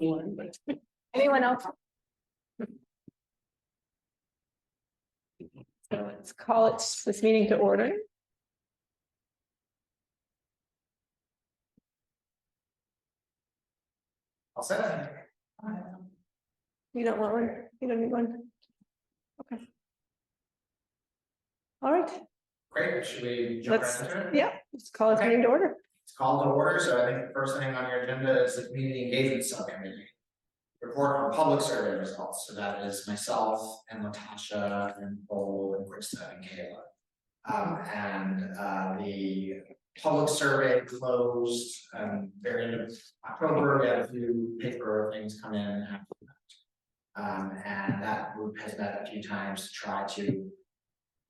Anyone else? So let's call it this meeting to order. I'll set it. You don't want one? You don't need one? Okay. All right. Great. Should we jump Let's, right into it? yeah, let's call this meeting to order. It's called to order. So I think the first thing on your agenda is the community engagement subcommittee. Report on public survey results. So that is myself and Natasha and Paul and Krista and Kayla. The public survey closed very end of October. We had a few paper things come in after that. And that group has met a few times to try to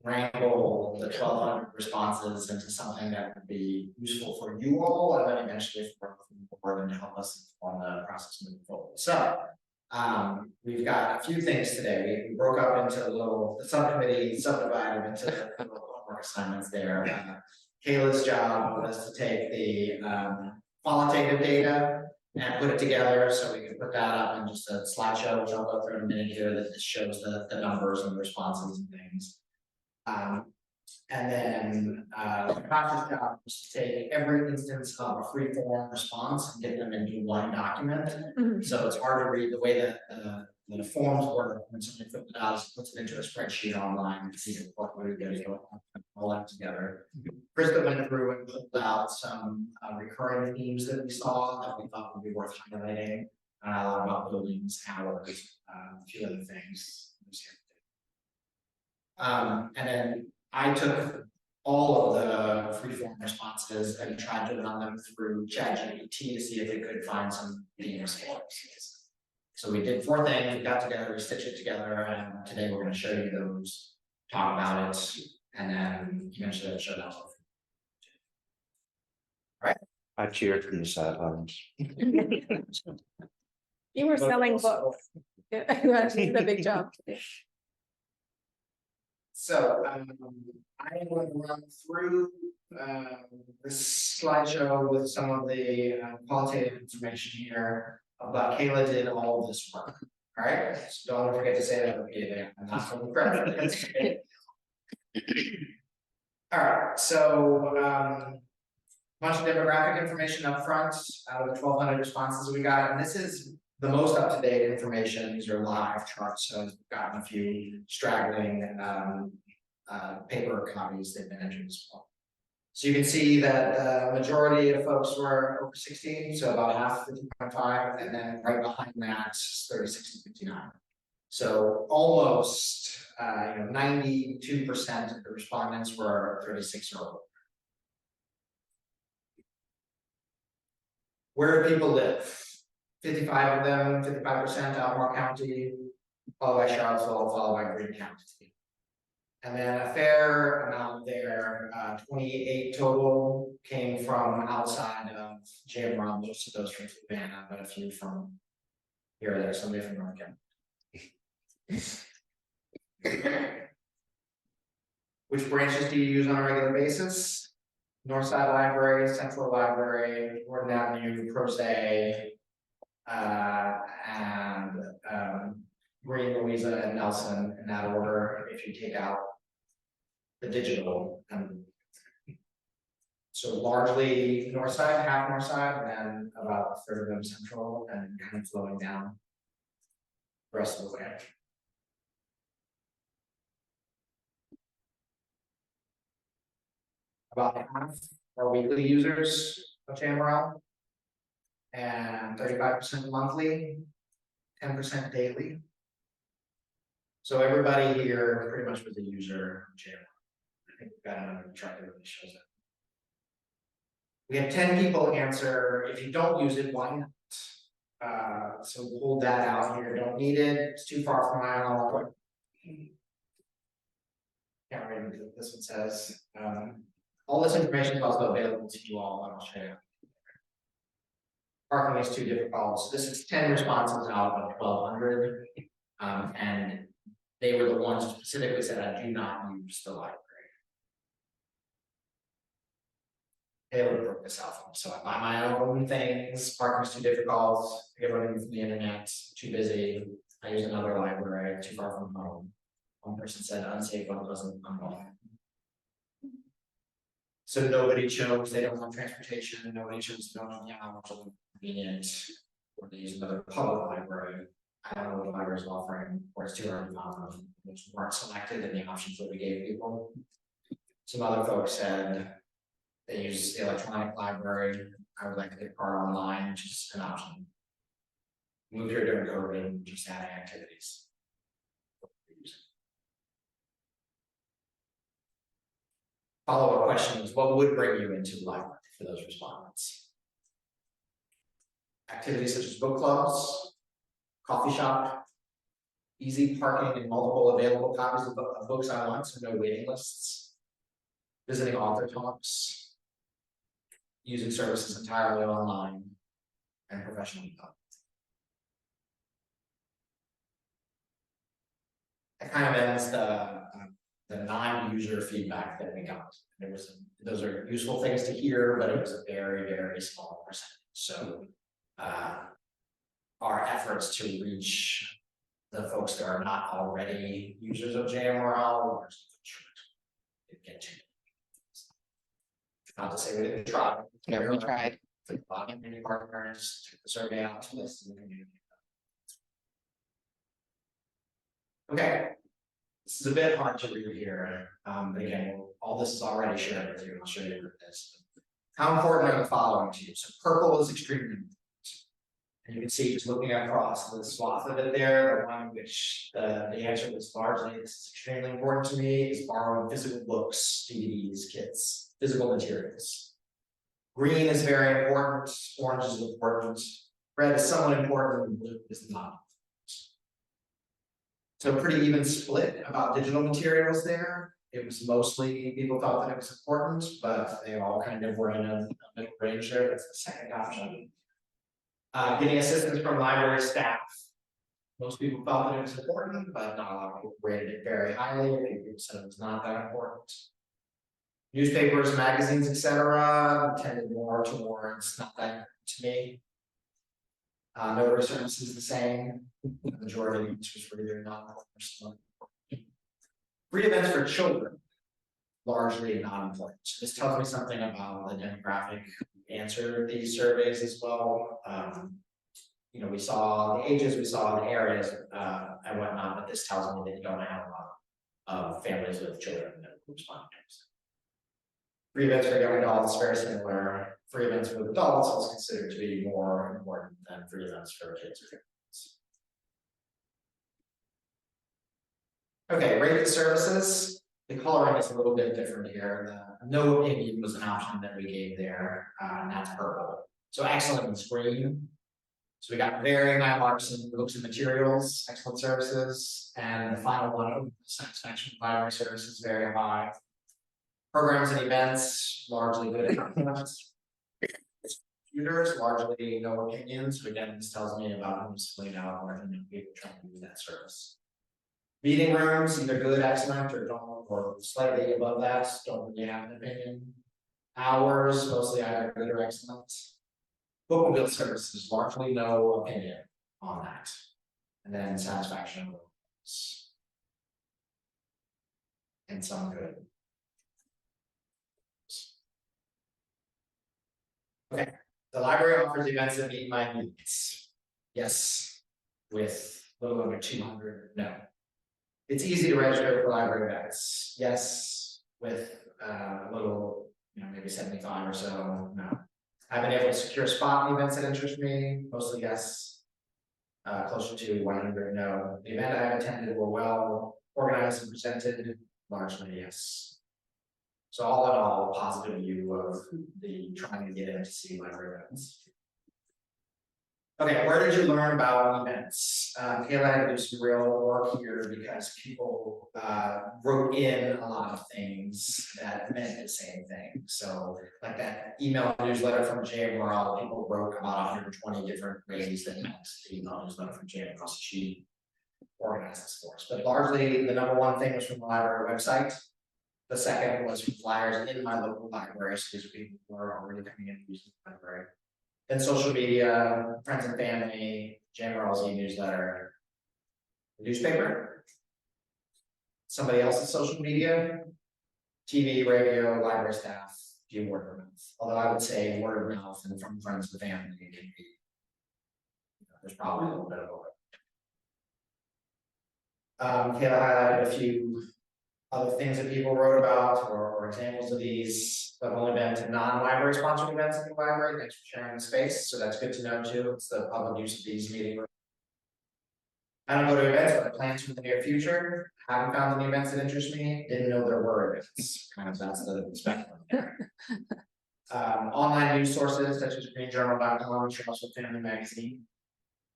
wrangle the 1,200 responses into something that would be useful for you all, and then eventually for the board and to help us on the process moving forward. So we've got a few things today. We broke up into the subcommittee subdivided into little homework assignments there. Kayla's job was to take the qualitative data and put it together so we can put that up in just a slideshow, which I'll go through in a minute here, that just shows the numbers and the responses and things. And then Natasha's job was to take every instance of a free form response and get them into one document. So it's hard to read the way that the forms work when somebody fills it out, puts it into a spreadsheet online to see what we're going to go all that together. Krista went through and pulled out some recurring themes that we saw that we thought would be worth highlighting. A lot about buildings, hours, a few other things. And then I took all of the freeform responses and tried to run them through ChatGPT to see if it could find some themes. So we did 4 things. We got together, we stitched it together, and today we're going to show you those, talk about it, and then eventually I'll show that off. All right. I cheered from the sidelines. You were selling books. You did a big job. So I will run through this slideshow with some of the qualitative information here. But Kayla did all of this work. All right, so don't forget to say that repeatedly. I'm not going to credit. All right, so bunch of demographic information up front out of the 1,200 responses we got, and this is the most up-to-date information. These are live charts, so we've gotten a few straggling paper copies they've been entered as well. So you can see that the majority of folks were over 16, so about half, 50.5, and then right behind that, 36 to 59. So almost 92% of the respondents were 36 or older. Where do people live? 55 of them, 55% Albemarle County, followed by Charlottesville, followed by Greene County. And then a fair amount there, 28 total, came from outside of JMRL, most of those from Savannah, but a few from here or there, somebody from North Carolina. Which branches do you use on a regular basis? Northside Library, Central Library, Gordon Avenue, Pro Se, and Greene, Louisa, and Nelson in that order. If you take out the digital, so largely north side, half north side, and then about a third of them central, and kind of flowing down the rest of the way. About half are weekly users of JMRL, and 35% monthly, 10% daily. So everybody here pretty much was a user of JMRL. I think we've got another chart that really shows that. We had 10 people answer, if you don't use it, why not? So we'll hold that out here. Don't need it. It's too far from my own. Can't read what this one says. All this information is also available to you all, and I'll show you. Parking is too difficult. So this is 10 responses out of 1,200. And they were the ones who specifically said, I do not use the library. able to book a cell phone. So I buy my own things, parking's too difficult, I get everything from the internet, too busy. I use another library, too far from home. One person said unsafe, one wasn't unwell. So nobody chose, they don't have transportation, nobody chose to go on the hours of convenient, or they use another public library. I don't know what the library is offering, or it's too early on, which weren't selected in the options that we gave people. Some other folks said they use the electronic library. I would like to get part online, which is an option. Moved here during COVID, just adding activities. Follow-up question is, what would bring you into the library for those respondents? Activities such as book clubs, coffee shop, easy parking and multiple available copies of books I want, so no waiting lists, visiting author talks, using services entirely online, and professional development. That kind of ends the non-user feedback that we got. It was, those are useful things to hear, but it was a very, very small percentage. So our efforts to reach the folks that are not already users of JMRL were didn't get to. Not to say we didn't try. Yeah, we tried. A lot of community partners, took the survey out to listen to the community. Okay. This is a bit hard to read here, but again, all this is already shared with you. I'll show you this. How important are the following to you? So purple is extremely important. And you can see just looking across the swath of it there, the one which the answer was largely, this is extremely important to me, is borrowing physical books, DVDs, kits, physical materials. Green is very important, orange is important, red is somewhat important, and blue is not. So pretty even split about digital materials there. It was mostly people thought that it was important, but they all kind of were in a middle range there. That's the second option. Getting assistance from library staff. Most people felt that it was important, but not a lot of people rated it very highly. A few people said it was not that important. Newspapers, magazines, etc. tended more towards not that important to me. Notary services the same. The majority of which was really not important. Free events for children, largely not important. So this tells me something about the demographic answer to these surveys as well. You know, we saw the ages, we saw the areas and whatnot, but this tells me that you don't have a lot of families with children that respond to this. Free events for young adults, very similar. Free events for adults was considered to be more important than free events for kids or families. Okay, rated services. The coloring is a little bit different here. The no opinion was an option that we gave there, and that's purple. So excellent is green. So we got very high marks in books and materials, excellent services, and the final one, satisfaction with library services, very high. Programs and events, largely good. Computers, largely no opinions. So again, this tells me about who's filling out or people trying to use that service. Meeting rooms, either good, excellent, or don't, or slightly above that, don't really have an opinion. Hours, mostly either good or excellent. Bookmobile services, largely no opinion on that. And then satisfaction and some good. Okay, the library offers events that meet my needs. Yes, with a little over 200, no. It's easy to register for library events. Yes, with a little, maybe 75 or so, no. I've been able to secure a spot in events that interest me, mostly yes. Closer to 100, no. The event I have attended were well organized and presented, largely yes. So all in all, a positive view of the trying to get in to see library events. Okay, where did you learn about events? Kayla had to do some real work here because people wrote in a lot of things that meant the same thing. So like that email newsletter from JMRL, people wrote about 120 different ways that meant the email newsletter from JMRL. So she organized this for us. But largely the number one thing was from the library website. The second was for flyers in my local library, so these people who are already coming in using the library. Then social media, friends and family, JMRL's newsletter, newspaper. Somebody else's social media, TV, radio, library staff, do word of mouth. Although I would say word of mouth and from friends and family can be, there's probably a little bit of overlap. Kayla highlighted a few other things that people wrote about or examples of these that have only been to non-library sponsored events in the library. Thanks for sharing the space. So that's good to know too. It's the public use of these meeting rooms. I don't go to events, but I plan to in the near future. Haven't found any events that interest me. Didn't know there were events. Kind of that's the spectrum there. Online news sources such as greenjournal.com, Charleston Family Magazine.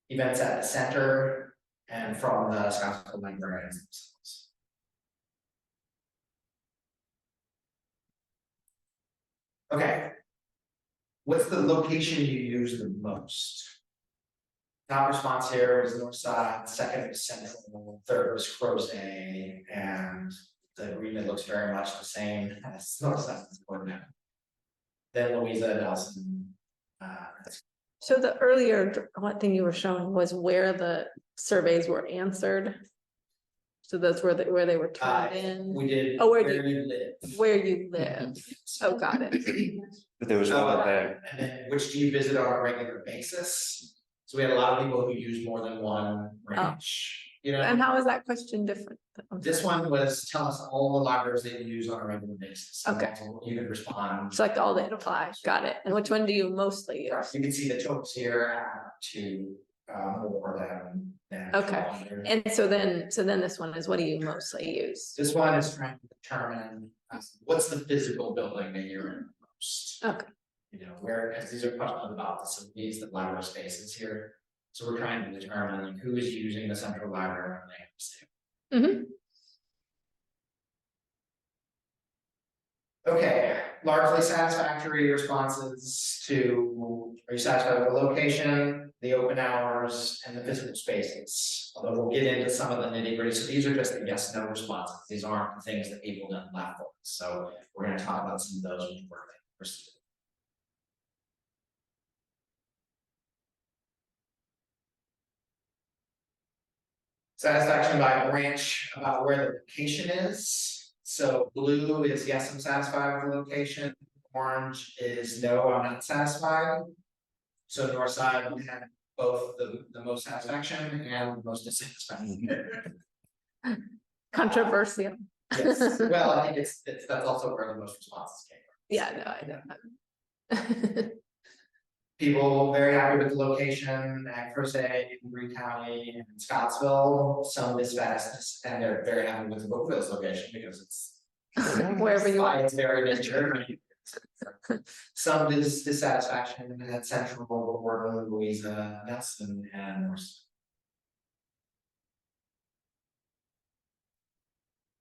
Events at the center and from the Scottsville librarians themselves. Okay. What's the location you use the most? Top response here is north side, second is central, third was Crozet, and the agreement looks very much the same as north side coordinate. Then Louisa Nelson. So the earlier one thing you were showing was where the surveys were answered. So that's where they were turned in. We did Oh, where you live. where you live. Oh, got it. But there was one there. And then which do you visit on a regular basis? So we had a lot of people who use more than one range. You know, And how is that question different? this one was tell us all the libraries that you use on a regular basis. Okay. You can respond. It's like all that apply. Got it. And which one do you mostly use? You can see the totals here to more than Okay. 200. And so then this one is what do you mostly use? This one is trying to determine what's the physical building that you're in most. Okay. You know, where, as these are questions about facilities that library spaces here. So we're trying to determine like, who is using the central library on the Mm-hmm. Okay, largely satisfactory responses to, are you satisfied with the location, the open hours, and the physical spaces? Although we'll get into some of the nitty gritty, so these are just the yes, no responses. These aren't the things that people didn't laugh for. So we're gonna talk about some of those when we're proceeding. Satisfaction by branch about where the location is. So blue is yes, I'm satisfied with the location. Orange is no, I'm not satisfied. So north side we had both the most satisfaction and the most dissatisfaction. Controversial. Yes, well, I think it's that's also where the most responses came from. Yeah, no, I know. People very happy with the location at Crozet, Green County, and Scottsville. Some dissatisfied, and they're very happy with the Brookville's location because it's Wherever you by are. its very nature. Some dissatisfaction at Central, Gordon, Louisa, Nelson, and North.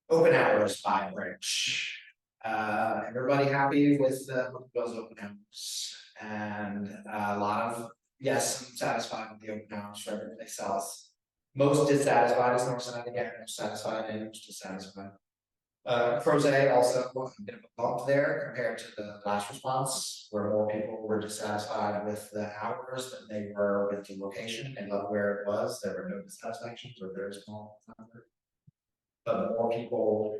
Open hours by branch. Everybody happy with those open hours, and a lot of yes, I'm satisfied with the open hours for every place else. Most dissatisfied is north side again, most satisfied and most dissatisfied. Crozet also a bit of a bump there compared to the last response, where more people were dissatisfied with the hours than they were with the location. They loved where it was. There were no dissatisfactions or very small number. But more people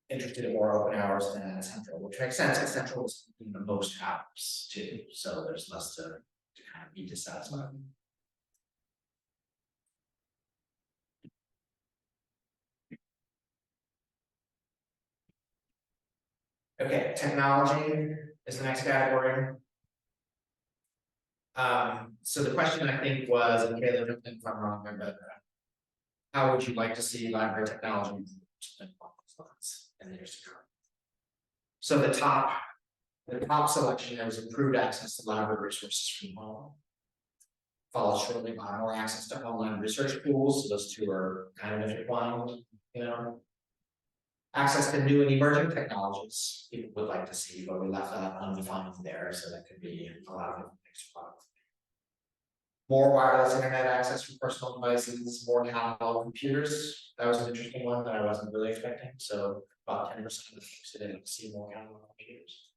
interested in more open hours than at Central, which makes sense because Central was the most hours too. So there's less to kind of be dissatisfied. Okay, technology is the next category. So the question I think was, and Kayla, if I'm wrong, but how would you like to see library technology in the years to come? So the top selection there was improved access to library resources from home. Followed shortly by more access to online research tools. So those two are kind of intertwined, you know. Access to new and emerging technologies people would like to see, but we left that undefined there, so that could be a lot of different things. More wireless internet access for personal devices, more handheld computers. That was an interesting one that I wasn't really expecting. So about 10% of the folks who didn't see more county computers.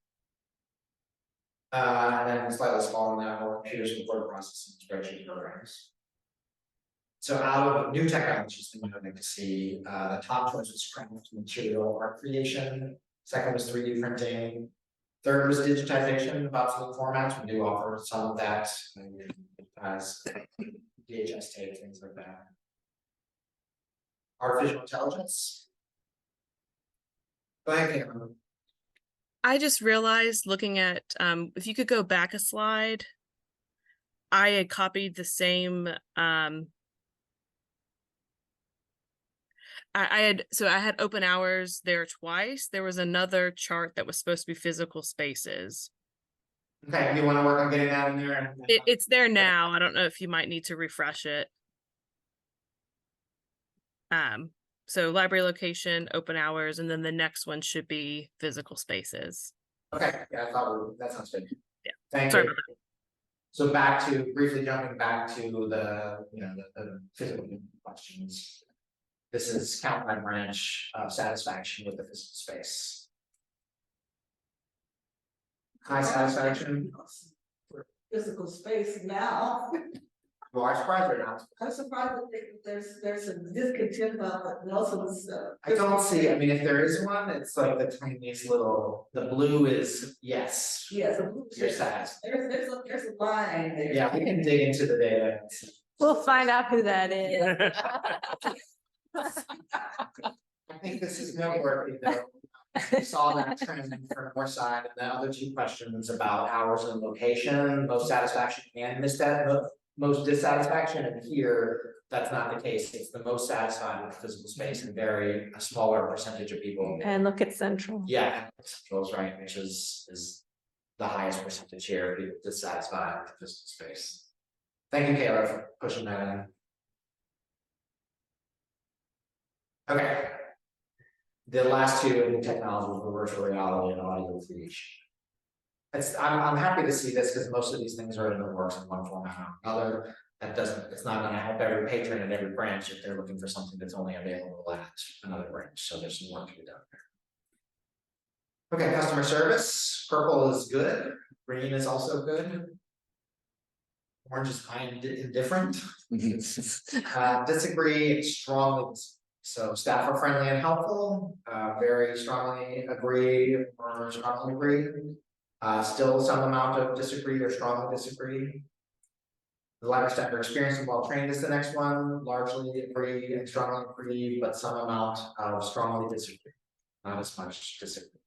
And then slightly smaller than that, more computers with word processing spreadsheet programs. So out of new technologies that I'd like to see, the top choice was craft material art creation. Second was 3D printing. Third was digitization of obsolete formats. We do offer some of that as VHS tape, things like that. Artificial intelligence. Go ahead, Cameron. I just realized looking at if you could go back a slide, I had copied the same I had open hours there twice. There was another chart that was supposed to be physical spaces. Okay, you want to work on getting that in there? It's there now. I don't know if you might need to refresh it. So library location, open hours, and then the next one should be physical spaces. Okay, yeah, I thought that sounds good. Yeah. Thank Sorry you. about that. So back to briefly jumping back to the the physical questions. This is count by branch satisfaction with the physical space. High satisfaction. Physical space now. You are surprised or not? I'm surprised that there's a discontent about it, and also this. I don't see, I mean, if there is one, it's like the tiniest little, the blue is yes. Yes. You're satisfied. There's a line there. Yeah, we can dig into the data. And see. We'll find out who that is. I think this is noteworthy though. We saw that trend from the north side, and the other two questions about hours and location, most satisfaction and most dissatisfaction, and here, that's not the case, it's the most satisfied with physical space and a smaller percentage of people. And look at Central. Yeah, Central's right, which is the highest percentage here, people dissatisfied with physical space. Thank you, Kayla, for pushing that in. Okay. The last two new technologies were virtual reality and audio creation. I'm happy to see this because most of these things are in the works in one format or another. It's not going to help every patron in every branch if they're looking for something that's only available at another branch. So there's some work to be done there. Okay, customer service. Purple is good. Green is also good. Orange is kind of indifferent. Disagree strongly. So staff are friendly and helpful. Very strongly agree or strongly agree. Still some amount of disagree or strongly disagree. The library staff are experienced and well trained is the next one. Largely agree and strongly agree, but some amount of strongly disagree. Not as much disagree.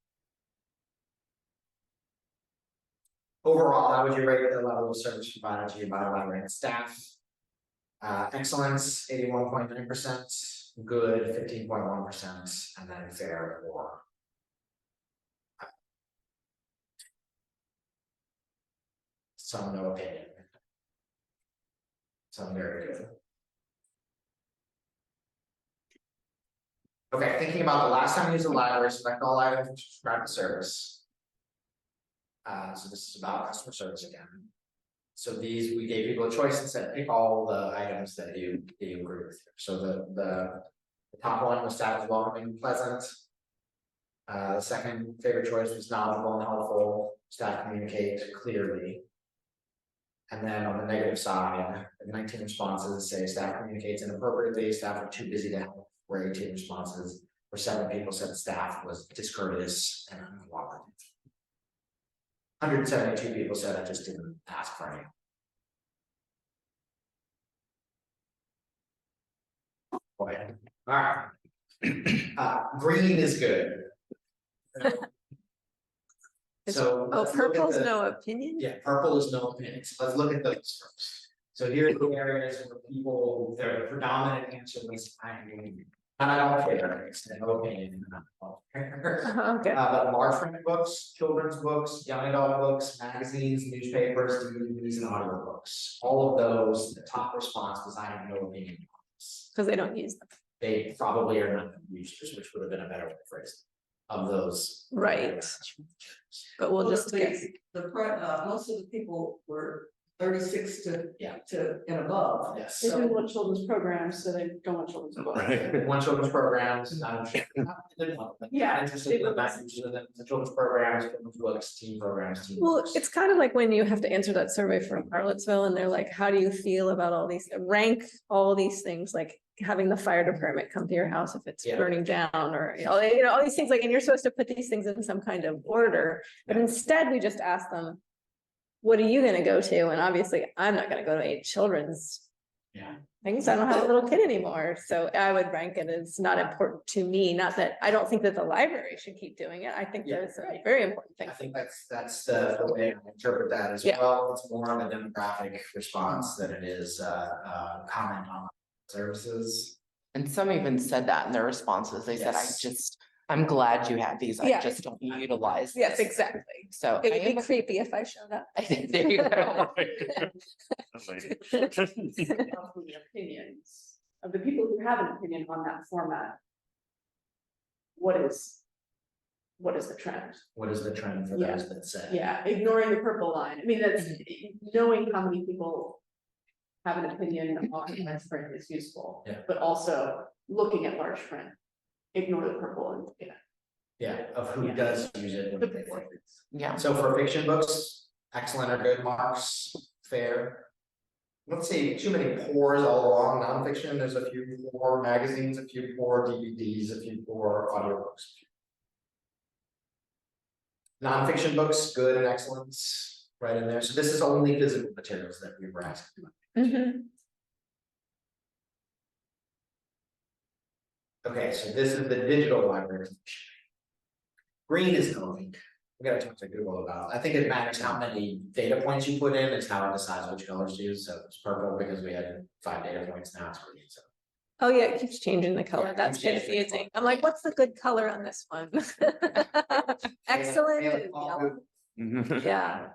Overall, how would you rate the level of service provided to you by the library and staff? Excellence, 81.9%. Good, 15.1%, and then fair or some no opinion. Some very good. Okay, thinking about the last time you used the library, select all items which describe the service. So this is about customer service again. So these, we gave people a choice and said, pick all the items that you agree with. So the top one was staff was welcoming and pleasant. The second favorite choice was knowledgeable and helpful. Staff communicate clearly. And then on the negative side, 19 responses say staff communicates inappropriately, staff are too busy to help, where 18 responses, where 7 people said staff was discourteous and uncooperative. 172 people said I just didn't ask for any. Go ahead. All right. Green is good. So purple's no opinion. Yeah, purple is no opinion. So let's look at those first. So here's the areas where people, their predominant answer was I agree. And I don't care, it's no opinion. Okay. But large print books, children's books, young adult books, magazines, newspapers, DVDs, and audio books. All of those, the top response was I have no opinion. Because they don't use them. They probably are not users, which would have been a better way to phrase it, of those. Right. But we'll just guess. Most of the people were 36 Yeah. to and above. Yes. They So do want children's programs, so they don't want children's books. Right. one children's programs, Yeah, interested in that, the children's programs, children's books, teen programs. Teen Well, books. it's kind of like when you have to answer that survey from Harlotsville and they're like, how do you feel about all these, rank all these things, like having the fire department come to your house if it's Yeah. burning down, or, all these things, like, and you're supposed to put these things in some kind of order, but instead we just ask them, what are you gonna go to? And obviously, I'm not gonna go to a children's Yeah. things. I don't have a little kid anymore, so I would rank it as not important to me. Not that I don't think that the library should keep doing it. I think Yeah. that it's a very important thing. I think that's the way I interpret that as Yeah. well. It's more of a demographic response than it is comment on services. And some even said that in their responses. They said, Yes. I'm glad you have these. I Yeah. just don't utilize. Yes, this." exactly. So It I would be am, creepy if I showed up. there you go. The opinions of the people who have an opinion on that format. What is the trend? What is the trend for Yeah. those that say? Yeah, ignoring the purple line. I mean, that's knowing how many people have an opinion on large print is useful. Yeah. But also looking at large print, ignore the purple and, Yeah, of who Yeah. does use it. What they think. Yeah. So for fiction books, excellent or good marks, fair. Let's see, too many pours all along nonfiction. There's a few poor magazines, a few poor DVDs, a few poor audiobooks. Nonfiction books, good and excellent, right in there. So this is only physical materials that we were asking. Mhm. Okay, so this is the digital library. Green is no link. We gotta talk to Google about it. I think it matters how many data points you put in, it's how it decides which colors to use. So it's purple because we had 5 data points, now it's green, so. Oh, yeah, it keeps changing the color. Yeah, it That's keeps changing the confusing. color. I'm like, what's the good color on this one? Excellent. Yeah, is yellow. Yeah.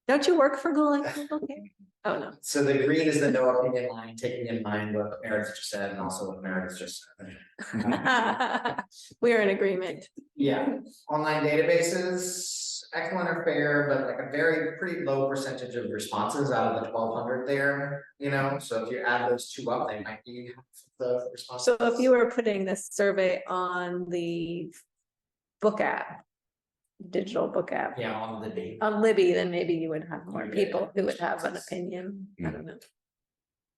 Don't you work for Google? Okay. Oh, no. So the green is the no opinion line, taking in mind what Meredith just said and also what Meredith just said. We're in agreement. Yeah, online databases, excellent or fair, but like a very pretty low percentage of responses out of the 1,200 there, so if you add those two up, they might be half the responses. So if you were putting this survey on the book app, digital book app, Yeah, on the date. on Libby, then maybe you would have more Yeah. people who would have an opinion. I don't know.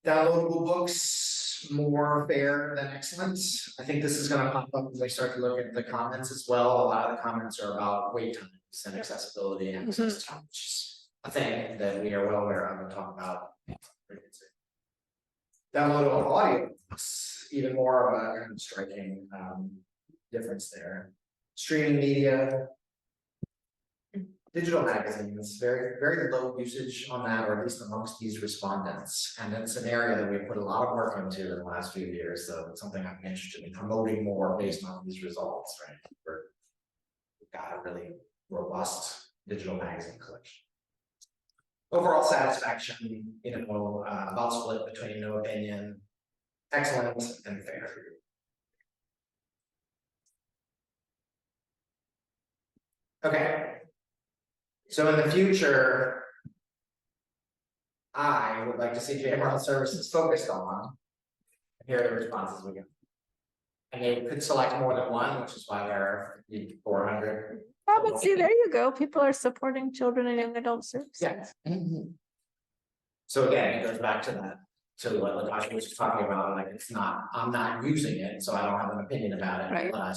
Downloadable books, more fair than excellent. I think this is gonna pop up when we start to look at the comments as well. A lot of the comments are about wait times and accessibility and access time, which is a thing that we are well aware of and talk about. Downloadable audio books, even more of a kind of striking difference there. Streaming media. Digital magazines, very, very low usage on that, or at least amongst these respondents. And it's an area that we put a lot of work into in the last few years, so it's something I'm interested in promoting more based on these results, right? We've got a really robust digital magazine collection. Overall satisfaction, about split between no opinion, excellent and fair. Okay. So in the future, I would like to see JMRL services focused on. Here are the responses we get. And they could select more than one, which is why there are 400. Oh, but see, there you go. People are supporting children and young adult services. Yeah. Mhm. So again, it goes back to that, to what Latasha was talking about, like I'm not using it, so I don't have an opinion about it. Right. But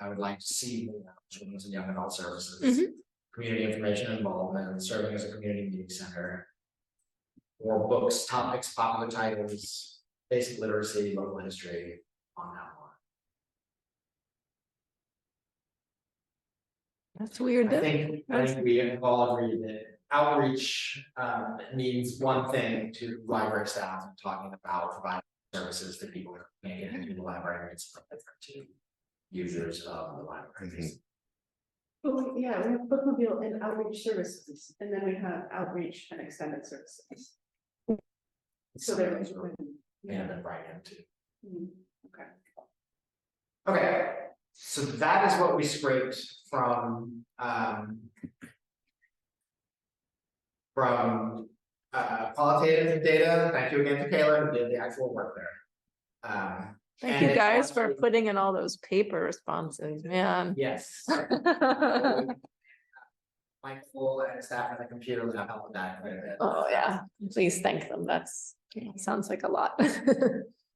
I would like to see more children's and young adult services. Mhm. Community information involvement, serving as a community meeting center. More books, topics, popular titles, basic literacy, local history, on that one. That's weird. I think we have all agreed that outreach means one thing to library staff and talking about providing services to people who make it into the library. It's different to users of the library. Well, yeah, we have bookmobile and outreach services, and then we have outreach and extended services. So there is. Yeah, then right into. Okay. Okay, so that is what we scraped from Qualitative data, thank you again to Kayla who did the actual work there. Thank And you it guys for also- putting in all those paper responses, man. Yes. Michael and staff at the computer lab helped with that quite a bit. Oh, yeah, please thank them. That's, sounds like a lot.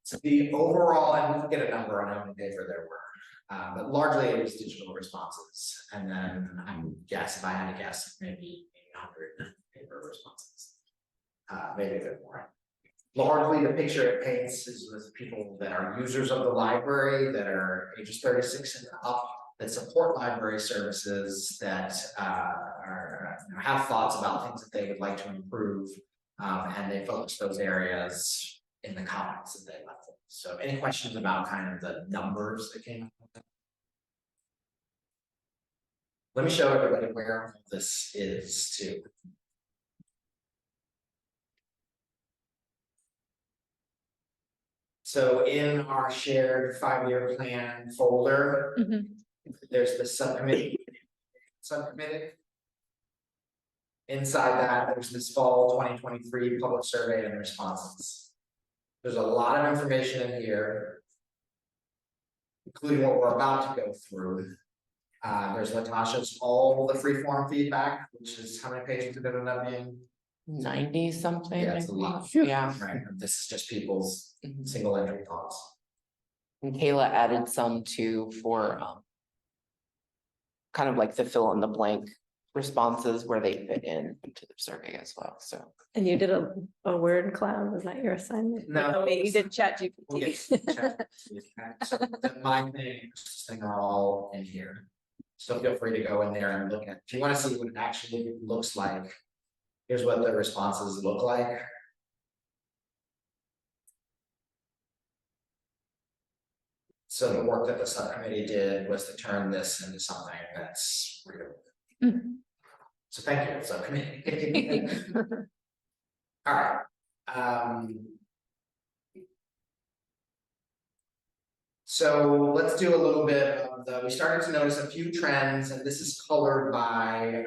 So the overall, and we'll get a number on how many paper there were, but largely it was digital responses. And then I would guess, if I had to guess, maybe 100 paper responses. Maybe a bit more. Largely, the picture it paints is with people that are users of the library, that are ages 36 and up, that support library services, that have thoughts about things that they would like to improve, and they focus those areas in the comments that they left. So any questions about kind of the numbers that came up? Let me show everybody where this is too. So in our shared 5-year plan folder, there's the subcommittee. Inside that, there's this fall 2023 public survey and responses. There's a lot of information in here, including what we're about to go through. There's Latasha's all the freeform feedback, which is how many pages did it end up being? 90 something. Yeah, I it's a lot. think. Yeah, Right, this is just people's Mhm. single entry thoughts. and Kayla added some too for kind of like the fill in the blank responses where they fit in into the survey as well, so. And you did a word cloud, was that your assignment? No. Oh, wait, you did chat We'll get GPT. to chat. So my thing are all in here. So feel free to go in there and look at, if you want to see what it actually looks like, here's what the responses look like. So the work that the subcommittee did was to turn this into something that's real. So thank you, subcommittee. All right. So let's do a little bit of we started to notice a few trends, and this is colored by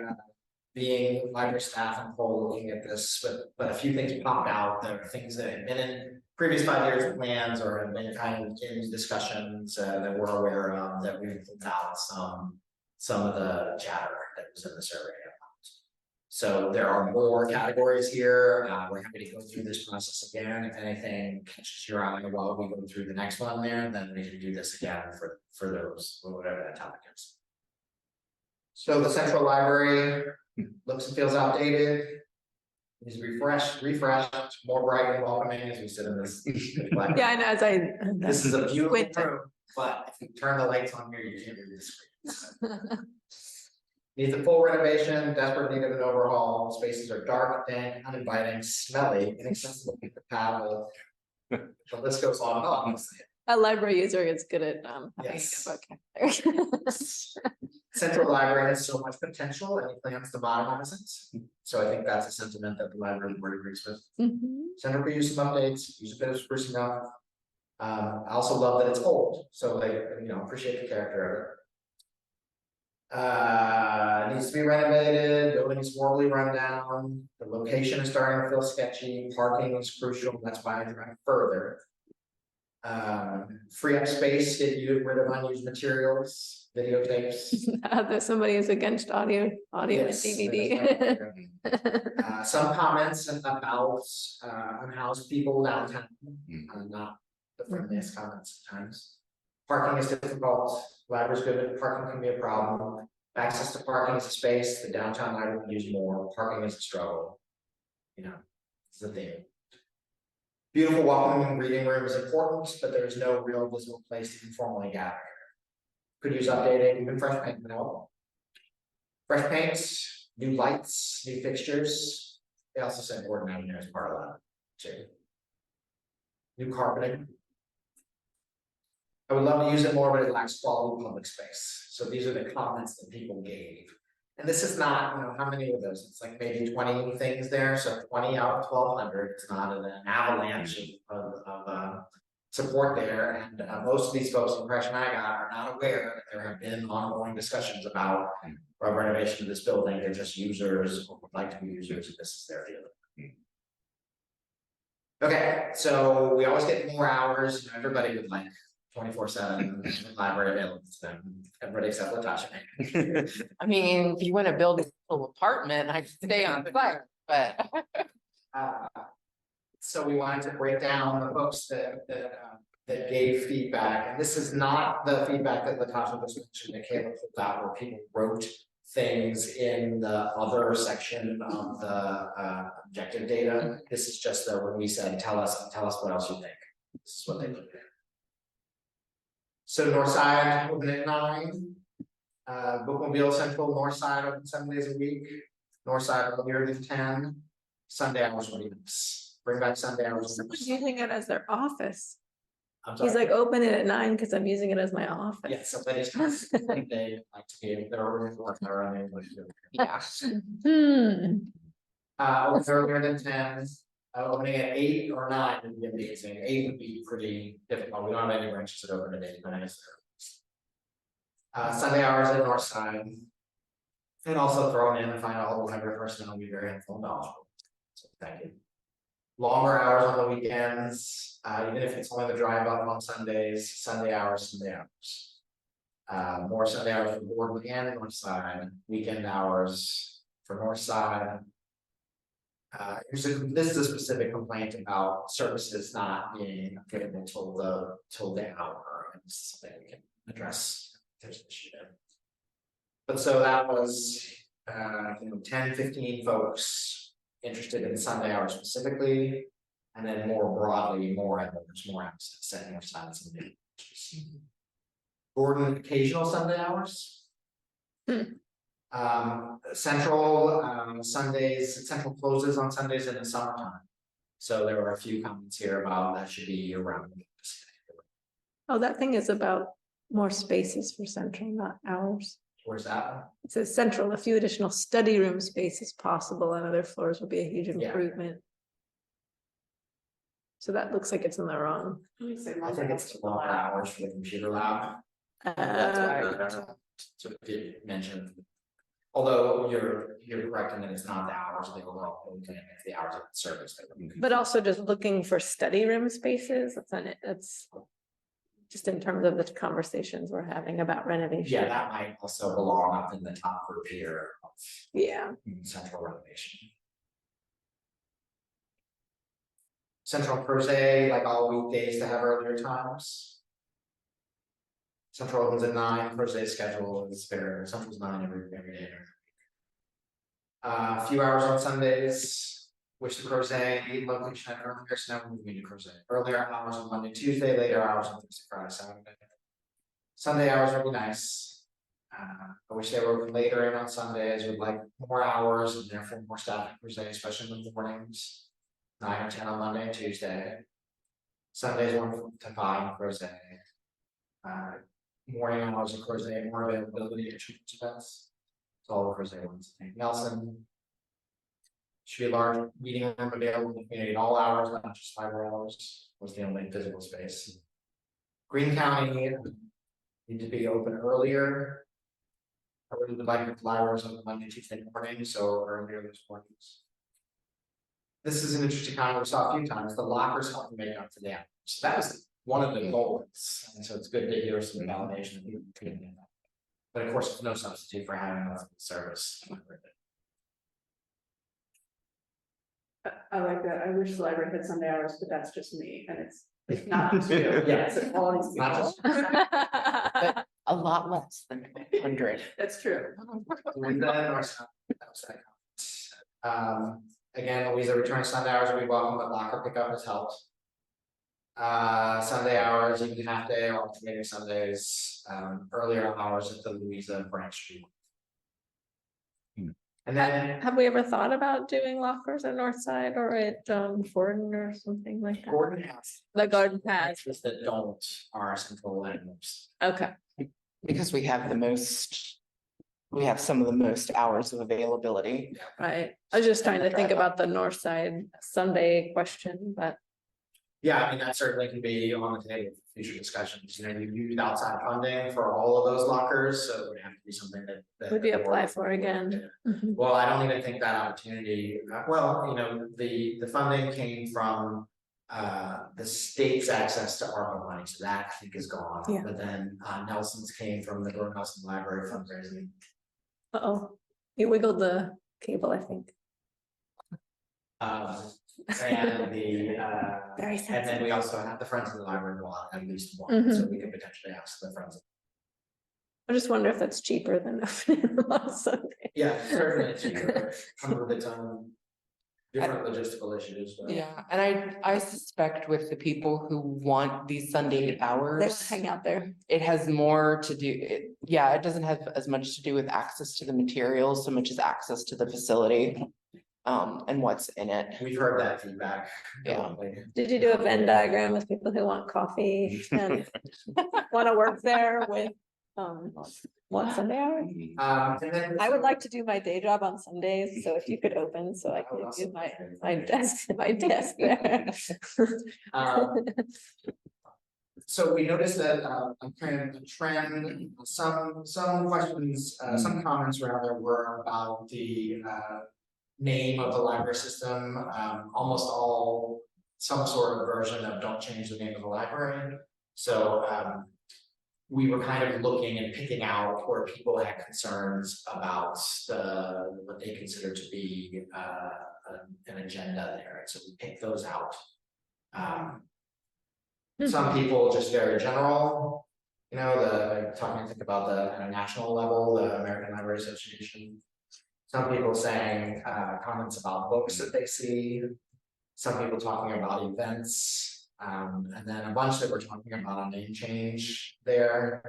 being library staff and Cole looking at this, but a few things popped out. There are things that had been in previous 5 years plans or have been kind of in discussions that we're aware of, that we've pulled out some of the chatter that was in the survey. So there are more categories here. We're happy to go through this process again. If anything catches your eye while we go through the next one there, then we can do this again for those, whatever that topic is. So the central library looks and feels outdated. Is refreshed, more bright and welcoming as we sit in this. Yeah, I know, as I. This is a beautiful Winter. room, but if you turn the lights on here, you can't read the screen. Needs a full renovation, desperate need of an overhaul. Spaces are dark, dank, uninviting, smelly, inaccessible to travel. The list goes on and on. A library user is good at having a Yes. good vocabulary. Central library has so much potential and he plans to modernize it. So I think that's a sentiment that the library board agrees with. Center could use some updates, use a bit of sprucing up. I also love that it's old, so they, appreciate the character of it. Needs to be renovated, building is horribly run down, the location is starting to feel sketchy, parking is crucial, that's why I drive further. Free up space, get rid of unused materials, videotapes. That somebody is against audio and Yes, DVD. Some comments about unhoused people downtown, not the friendliest comments sometimes. Parking is difficult, library's good, but parking can be a problem. Access to parking is a space, the downtown library can use more, parking is a struggle. It's the theme. Beautiful welcoming reading room is important, but there's no real visible place to informally gather. Could use updating, even fresh paint would help. Fresh paints, new lights, new fixtures. They also said board out there as part of that too. New carpeting. I would love to use it more, but it lacks quality public space. So these are the comments that people gave. And this is not, how many of those? It's like maybe 20 things there. So 20 out of 1,200. It's not an avalanche of support there. And most of these folks, the impression I got, are not aware that there have been ongoing discussions about renovation of this building. They're just users or would like to be users, and this is their deal. Okay, so we always get more hours, you know, everybody would like 24/7 library available to them, everybody except Latasha. I mean, if you want to build a little apartment, I'd stay on site, but. Uh, So we wanted to break down the folks that gave feedback, and this is not the feedback that Latasha just mentioned, that Caleb pulled out, where people wrote things in the other section of the objective data. This is just when we said, tell us what else you think. This is what they put there. So North Side open at 9. Bookmobile Central North Side open 7 days a week. North Side earlier than 10. Sunday hours 20 minutes. Bring back Sunday hours. Someone's using it as their office. I'm He's sorry. like, open it at 9 because I'm using it as my office. Yeah, somebody's like they like to be, they're working around English. Yeah. Hmm. Earlier than 10, opening at 8 or 9 would be amazing. 8 would be pretty difficult. We don't have any branches that open at 8, but I guess there. Sunday hours at North Side. And also thrown in and find all the library personnel will be very helpful and knowledgeable. So thank you. Longer hours on the weekends, even if it's only the drive up on Sundays, Sunday hours. More Sunday hours for Board and North Side, weekend hours for North Side. This is a specific complaint about services not being available till the hour, and it's something we can address if there's an issue there. But so that was 10-15 folks interested in Sunday hours specifically, and then more broadly, more hours setting up Sunday. Gordon, occasional Sunday hours. Central Sundays, Central closes on Sundays in the summertime. So there were a few comments here about that should be year round. Oh, that thing is about more spaces for Central, not hours. Where's that? It says Central, a few additional study room spaces possible on other floors will be a huge improvement. So that looks like it's in the wrong. I think it's a lot of hours for the computer lab. That's Sort of did mention. Although you're correct in that it's not the hours of the overall building, it's the hours of the service. But also just looking for study room spaces, that's on it, that's just in terms of the conversations we're having about renovation. Yeah, that might also belong up in the top group here of Yeah. central renovation. Central per se, like all weekdays to have earlier times. Central opens at 9, per se schedule is fair, Central's 9 every day. A few hours on Sundays, which the Crozet location at earlier, so now we're moving to Crozet. Earlier hours on Monday, Tuesday, later hours on Thursday, Friday, Saturday. Sunday hours would be nice. I wish they were later in on Sundays, would like more hours and therefore more staff at Crozet, especially in the mornings. 9 or 10 on Monday and Tuesday. Sundays 1 to 5 Crozet. Morning hours of Crozet, more availability at children's events. So all of Crozet ones. Nelson. Should be a large meeting room available in the community at all hours, not just 5 hours, was the only physical space. Greene County need to be open earlier. I really would like the libraries on the Monday, Tuesday morning, so earlier this mornings. This is an interesting comment we saw a few times, the lockers help to make up for the hours. So that was one of the goals, and so it's good to hear some validation of people treating it. But of course, it's no substitute for having a service. I like that. I wish the library had Sunday hours, but that's just me, and it's not just you. Yes, it's all these Not people. just- But a lot less than 100. That's true. Again, Louisa returning Sunday hours will be welcome, but locker pickup has helped. Sunday hours, even half day or alternating Sundays, earlier hours at the Louisa branch street. And then Have we ever thought about doing lockers at North Side or at Gordon or something like that? Gordon has. The garden path. Branches that don't are central landmarks. Okay, Because we have some of the most hours of availability. right. I was just trying to think about the North Side Sunday question, but Yeah, I mean, that certainly can be on the table for future discussions, you know, you use outside funding for all of those lockers, so it would have to be something that. would be applied for again. Mhm. Well, I don't even think that opportunity, well, you know, the funding came from the state's access to ARPA money, so that I think is gone. Yeah. But then Nelson's came from the Gordon Nelson Library fundraising. Uh-oh, you wiggled the cable, I think. And the, Very and then sensitive. we also have the Friends of the Library want at least one, so we could potentially ask the Friends. I just wonder if that's cheaper than opening them on Sunday. Yeah, certainly it's cheaper, come with its own different logistical issues, but. Yeah, and I suspect with the people who want these Sunday They wanna hours, hang out there. it has more to do, it doesn't have as much to do with access to the materials so much as access to the facility. And what's in it. We've heard that feedback. Yeah. Did you do a Venn diagram with people who want coffee and wanna work there with, want Sunday hours? And then. I would like to do my day job on Sundays, so if you could open, so I could do my desk there. So we noticed that kind of a trend, some questions, some comments rather were about the name of the library system, almost all some sort of version of don't change the name of the library. So we were kind of looking and picking out where people had concerns about what they consider to be an agenda there. So we picked those out. Some people just very general, you know, think about the kind of national level, the American Library Association. Some people saying comments about books that they see. Some people talking about events, and then a bunch that were talking about a name change there.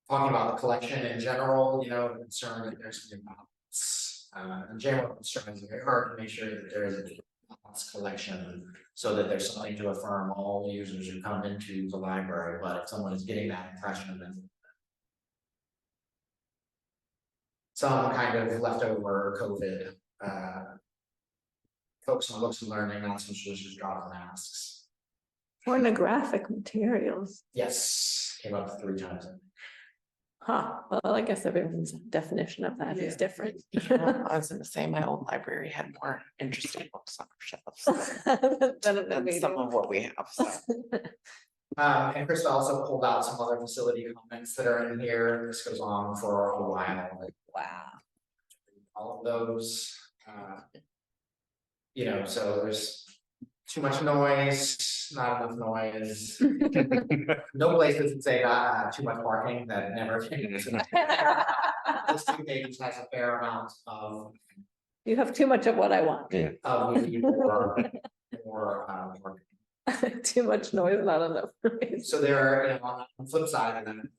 Talking about the collection in general, you know, concern that there's some imbalance. And JMRL is trying very hard to make sure that there is a balanced collection so that there's something to affirm all users who come into the library. But if someone is getting that impression, then some kind of leftover COVID focus on books and learning, not social issues, drop masks. Pornographic materials. Yes, came up 3 times. Huh, well, I guess everyone's definition of that is different. I was gonna say my old library had more interesting books on our shelves than some of what we have, so. And Krista also pulled out some other facility comments that are in here. This goes on for a while. Wow. All of those, you know, so there's too much noise, not enough noise. No place does it say too much parking, that never. This 2 pages has a fair amount of. You have too much of what I want. Yeah. We need more Too much noise, not enough noise. So there are, you know, on the flip side, and then.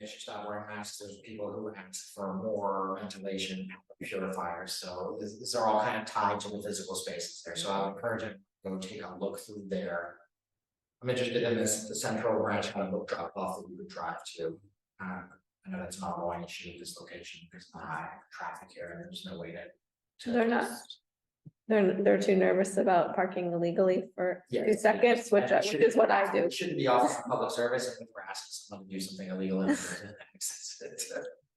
If you stop wearing masks, there's people who ask for more ventilation purifiers, so these are all kind of tied to the physical spaces there, so I would encourage you to go take a look through there. I'm interested in this, the central branch kind of book drop off that you would drive to. I know that's not a long issue at this location, there's not high traffic here, and there's no way to. They're not. They're too nervous about parking illegally for Yeah. 2 seconds, which is what I do. It shouldn't be off public service, and if we're asking someone to do something illegal.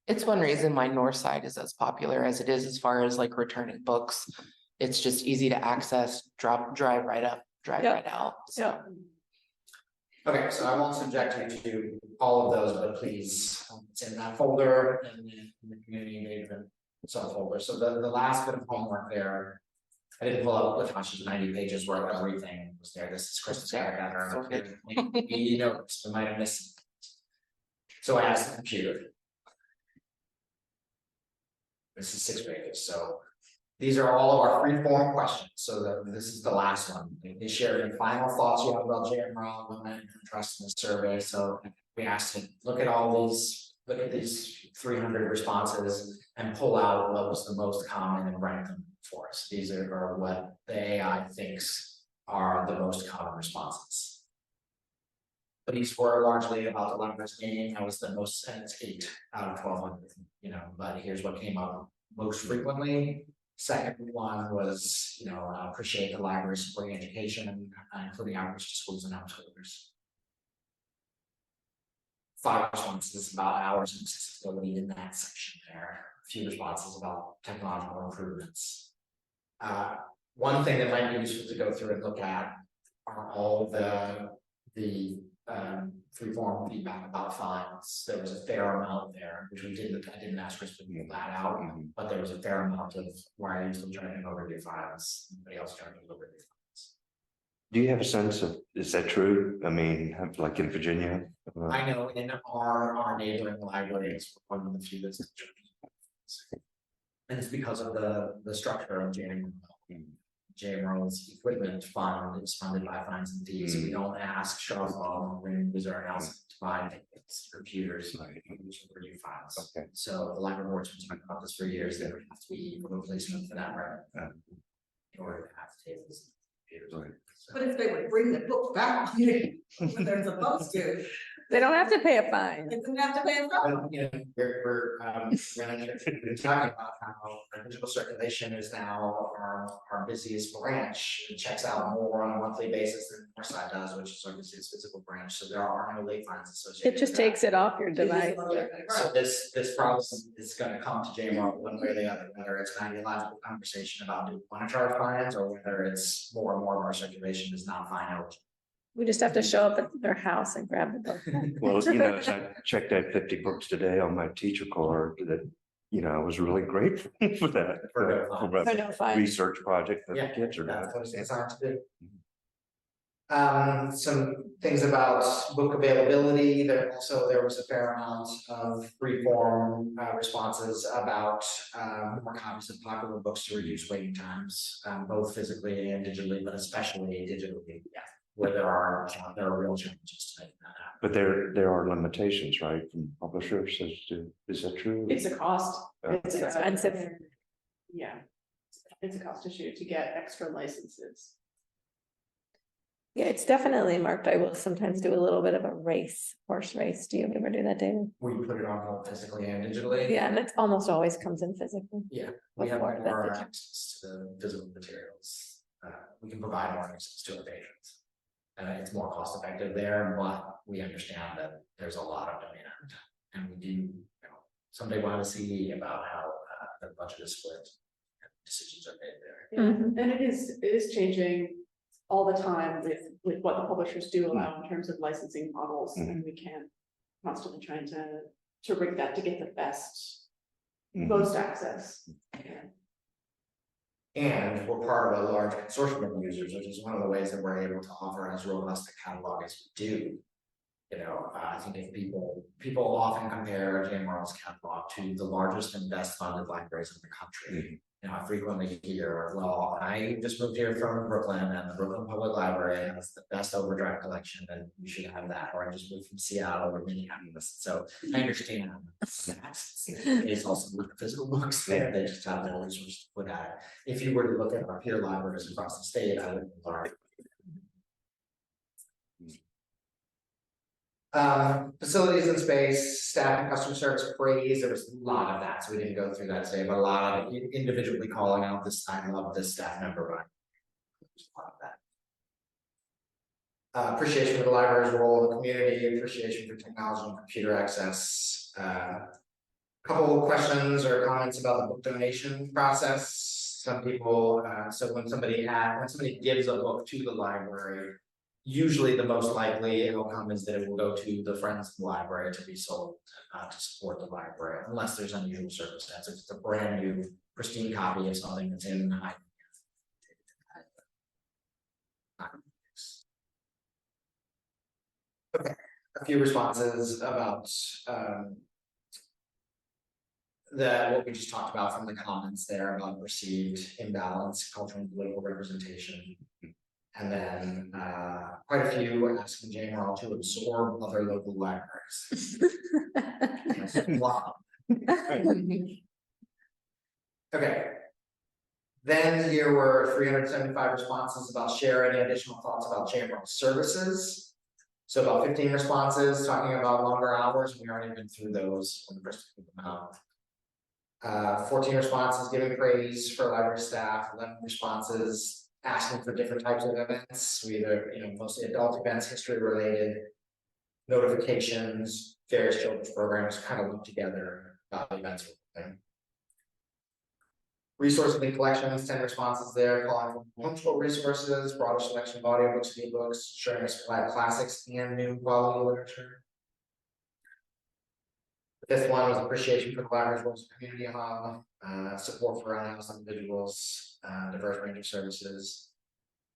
It's one reason my north side is as popular as it is as far as like returning books. It's just easy to access, drive right up, drive Yep. right out, so. Okay, so I won't subject you to all of those, but please, it's in that folder and in the community engagement subfolder. So the last bit of homework there. I didn't pull up Latasha's 90 pages worth of everything was there. This is Kristen's gather. You know, we might have missed. So I asked the computer. This is 6 pages, so these are all of our free-form questions. So this is the last one. They share any final thoughts you have about JMRL, limit and trust in the survey. So we asked him, look at these 300 responses and pull out what was the most common and rank them for us. These are what the AI thinks are the most common responses. But these were largely about the library's name. That was the most, and it's 8 out of 1,200, you know, but here's what came up most frequently. Second one was, you know, appreciate the library supporting education, including outreach to schools and homeschoolers. 5 responses about hours of accessibility in that section there. A few responses about technological improvements. one thing that might be useful to go through and look at are all the free form feedback about fines. There was a fair amount there, which I didn't ask Chris to move that out, but there was a fair amount of why are you still charging overdue fines? Nobody else charging overdue fines. Do you have a sense of, is that true? I mean, like in Virginia? I know in our neighboring libraries, we're one of the few that's charging. And it's because of the structure of JMRL. JMRL's equipment fund is funded by fines and fees. We don't ask Charlotte when user else to buy tickets, computers, for new files. Okay. So the library board's been talking about this for years. There would have to be a replacement for that revenue in order to have tables. And computers. But if they would bring the book back, when they're supposed to, They don't have to pay a fine. they didn't have to pay a fine. Well, you know, we're talking about how our digital circulation is now our busiest branch. It checks out more on a monthly basis than Northside does, which is our busiest physical branch, so there are no late fines associated. It just with that. takes it off your device. So this problem is gonna come to JMRL one way or the other, whether it's an ideological conversation about do we want to charge fines, or whether it's more and more of our circulation is not fine eligible. We just have to show up at their house and grab the book. Well, you know, as I checked out 50 books today on my teacher card, that, you know, I was really grateful for that. For no For no fine. Research project that Yeah, the kids are that's what it's doing. designed to do. Some things about book availability, there was a fair amount of free-form responses about more copies of popular books to reduce waiting times, both physically and digitally, but especially digitally. Yeah. Where there are real challenges to making that happen. But there are limitations, right, from publishers as to, is that true? It's a cost. It's expensive. Yeah, it's a cost issue to get extra licenses. Yeah, it's definitely marked. I will sometimes do a little bit of a horse race. Do you ever do that, David? We put it on both physically and digitally. Yeah, and it almost always comes in physically. Yeah, we have Before more that. access to the physical materials. We can provide more access to our patrons. It's more cost effective there, but we understand that there's a lot of demand. And we do, you know, someday we'll have a CD about how the budget is split. And decisions are made there. Mhm. And it is changing all the time with what the publishers do allow in terms of licensing models, and we can constantly trying to rig that to get the best, most access. And we're part of a large consortium of users, which is one of the ways that we're able to offer as robust a catalog as we do. You know, I think if people often compare JMRL's catalog to the largest and best funded libraries in the country. You know, I frequently hear, well, I just moved here from Brooklyn and the Brooklyn Public Library has the best overdrive collection and you should have that. Or I just moved from Seattle or Minneapolis. So I understand that it's also with the physical books there. They just have the resources to put at it. If you were to look at our peer libraries across the state, I would learn. Facilities and space, staff and customer service praise, there was a lot of that, so we didn't go through that today, but a lot of individually calling out this, I love this staff member, but there's a lot of that. Appreciation for the library's role in the community, appreciation for technology and computer access. Couple of questions or comments about the book donation process. Some people, so when somebody gives a book to the library, usually the most likely outcome is that it will go to the friends of the library to be sold to support the library, unless there's unusual circumstances. If it's a brand new pristine copy of something that's in okay, a few responses about what we just talked about from the comments there about perceived imbalance, cultural and political representation. And then quite a few asking JMRL to absorb other local libraries. Wow. Okay. Then here were 375 responses about share any additional thoughts about JMRL services. So about 15 responses talking about longer hours. We already been through those when the first put them out. 14 responses giving praise for library staff, 11 responses asking for different types of events. We either, you know, mostly adult events, history related, notifications, various children's programs kind of look together about the events. Resources and collections, 10 responses there, calling for cultural resources, broader selection of audiobooks, ebooks, sharing us classics and new quality literature. The fifth one was appreciation for the library's role as a community hub, support for unhoused individuals, diverse range of services.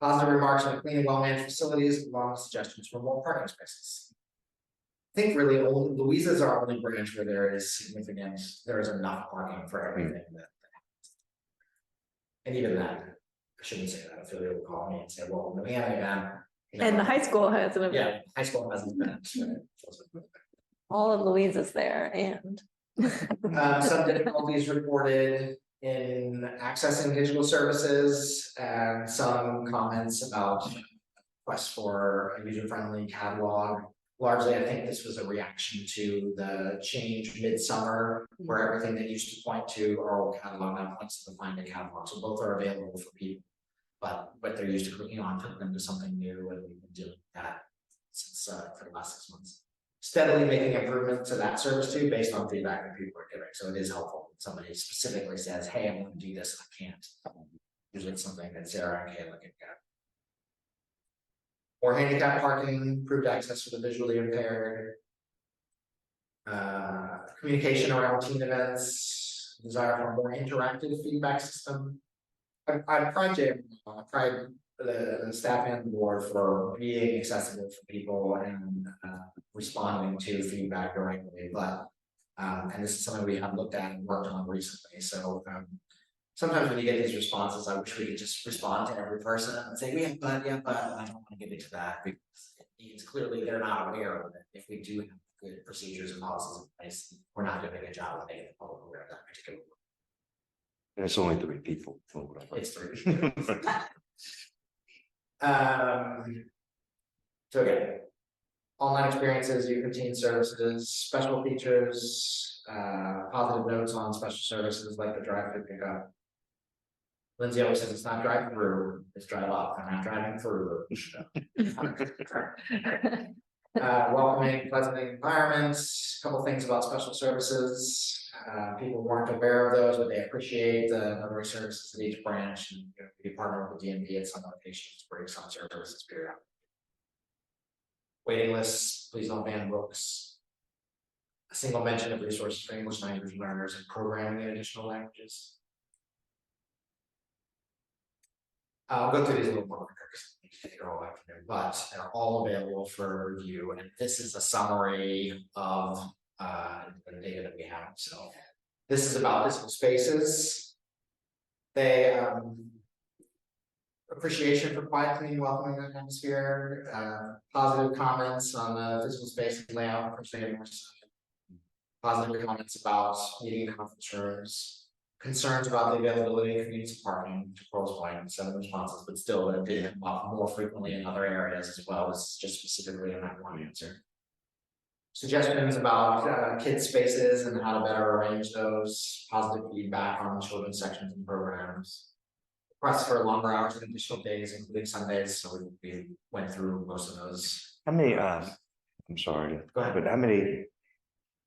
Positive remarks on clean and well-managed facilities, along with suggestions for more parking spaces. I think really only Louisa's our only branch where there is significant, there is enough parking for everything that. And even that, I shouldn't say that, Ophelia will call me and say, well, let me have an event. You know, And the high school has an event. Yeah, high school has an event. All of Louise is there and. Some difficulties reported in accessing digital services and some comments about requests for a user-friendly catalog. Largely, I think this was a reaction to the change midsummer, where everything that used to point to our old catalog now points to the Find a catalog. So both are available for people, but they're used to clicking on, putting them to something new, and we've been doing that since for the last 6 months. Steadily making improvements to that service too, based on feedback that people are giving. So it is helpful when somebody specifically says, "Hey, I'm going to do this, and I can't." Usually it's something that Sarah and Kayla can get. More handicap parking, improved access for the visually impaired. Communication around team events, desire for a more interactive feedback system. I've tried the staff and the board for being accessible for people and responding to feedback directly, but and this is something we have looked at and worked on recently. So sometimes when you get these responses, I wish we could just respond to every person and say, yeah, but I don't want to get into that because it means clearly they're not aware of it. If we do have good procedures and policies in place, we're not doing a good job of making the public aware of that particular. And it's only 3 people. So whatever. It's 3. So again, online experiences, U15 services, special features, positive notes on special services like the drive-through pickup. Lindsay always says it's not drive through, it's drive up. I'm not driving through. Welcoming, pleasant environments. A couple things about special services. People weren't aware of those, but they appreciate the number of services at each branch, and we partner with the DMV at some locations to bring some services periodically. Waiting lists, please don't ban books. A single mention of resources for English language learners and programming in additional languages. I'll go through these a little more quicker, but they're all available for review, and this is a summary of the data that we have. So this is about physical spaces. They appreciation for quiet, clean, welcoming atmosphere. Positive comments on the physical space and layout. Positive comments about meeting conference rooms. Concerns about the availability of convenience parking to Pearl's point, 7 responses, but still it did come up more frequently in other areas as well as just specifically in that one answer. Suggestions about kids spaces and how to better arrange those. Positive feedback on children's sections and programs. Requests for longer hours and additional days, including Sundays. So we went through most of those. How many? I'm sorry, Go ahead. but how many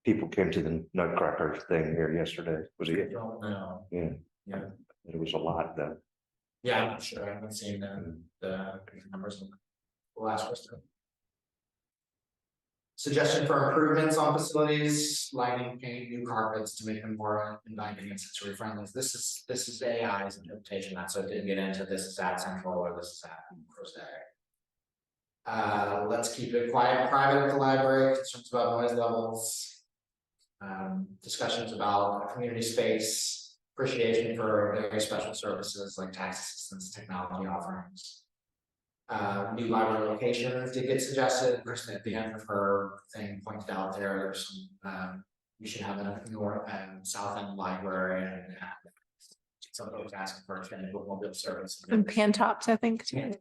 people came to the Nutcracker thing here yesterday? Was I it? don't know. Yeah. Yeah. It was a lot though. Yeah, I'm not sure. I haven't seen the numbers on the last question. Suggestion for improvements on facilities, lighting, paint, new carpets to make them more inviting and sensory friendly. This is AI's interpretation, that so it didn't get into this is at Central or this is at First Day. Let's keep it quiet and private at the library. Concerns about noise levels. Discussions about community space, appreciation for very special services like tax assistance, technology offerings. New library locations did get suggested. Kristen at the end of her thing pointed out there's some we should have a north and south end library, and somebody was asking for extended bookmobile service. And Pantops, I think too.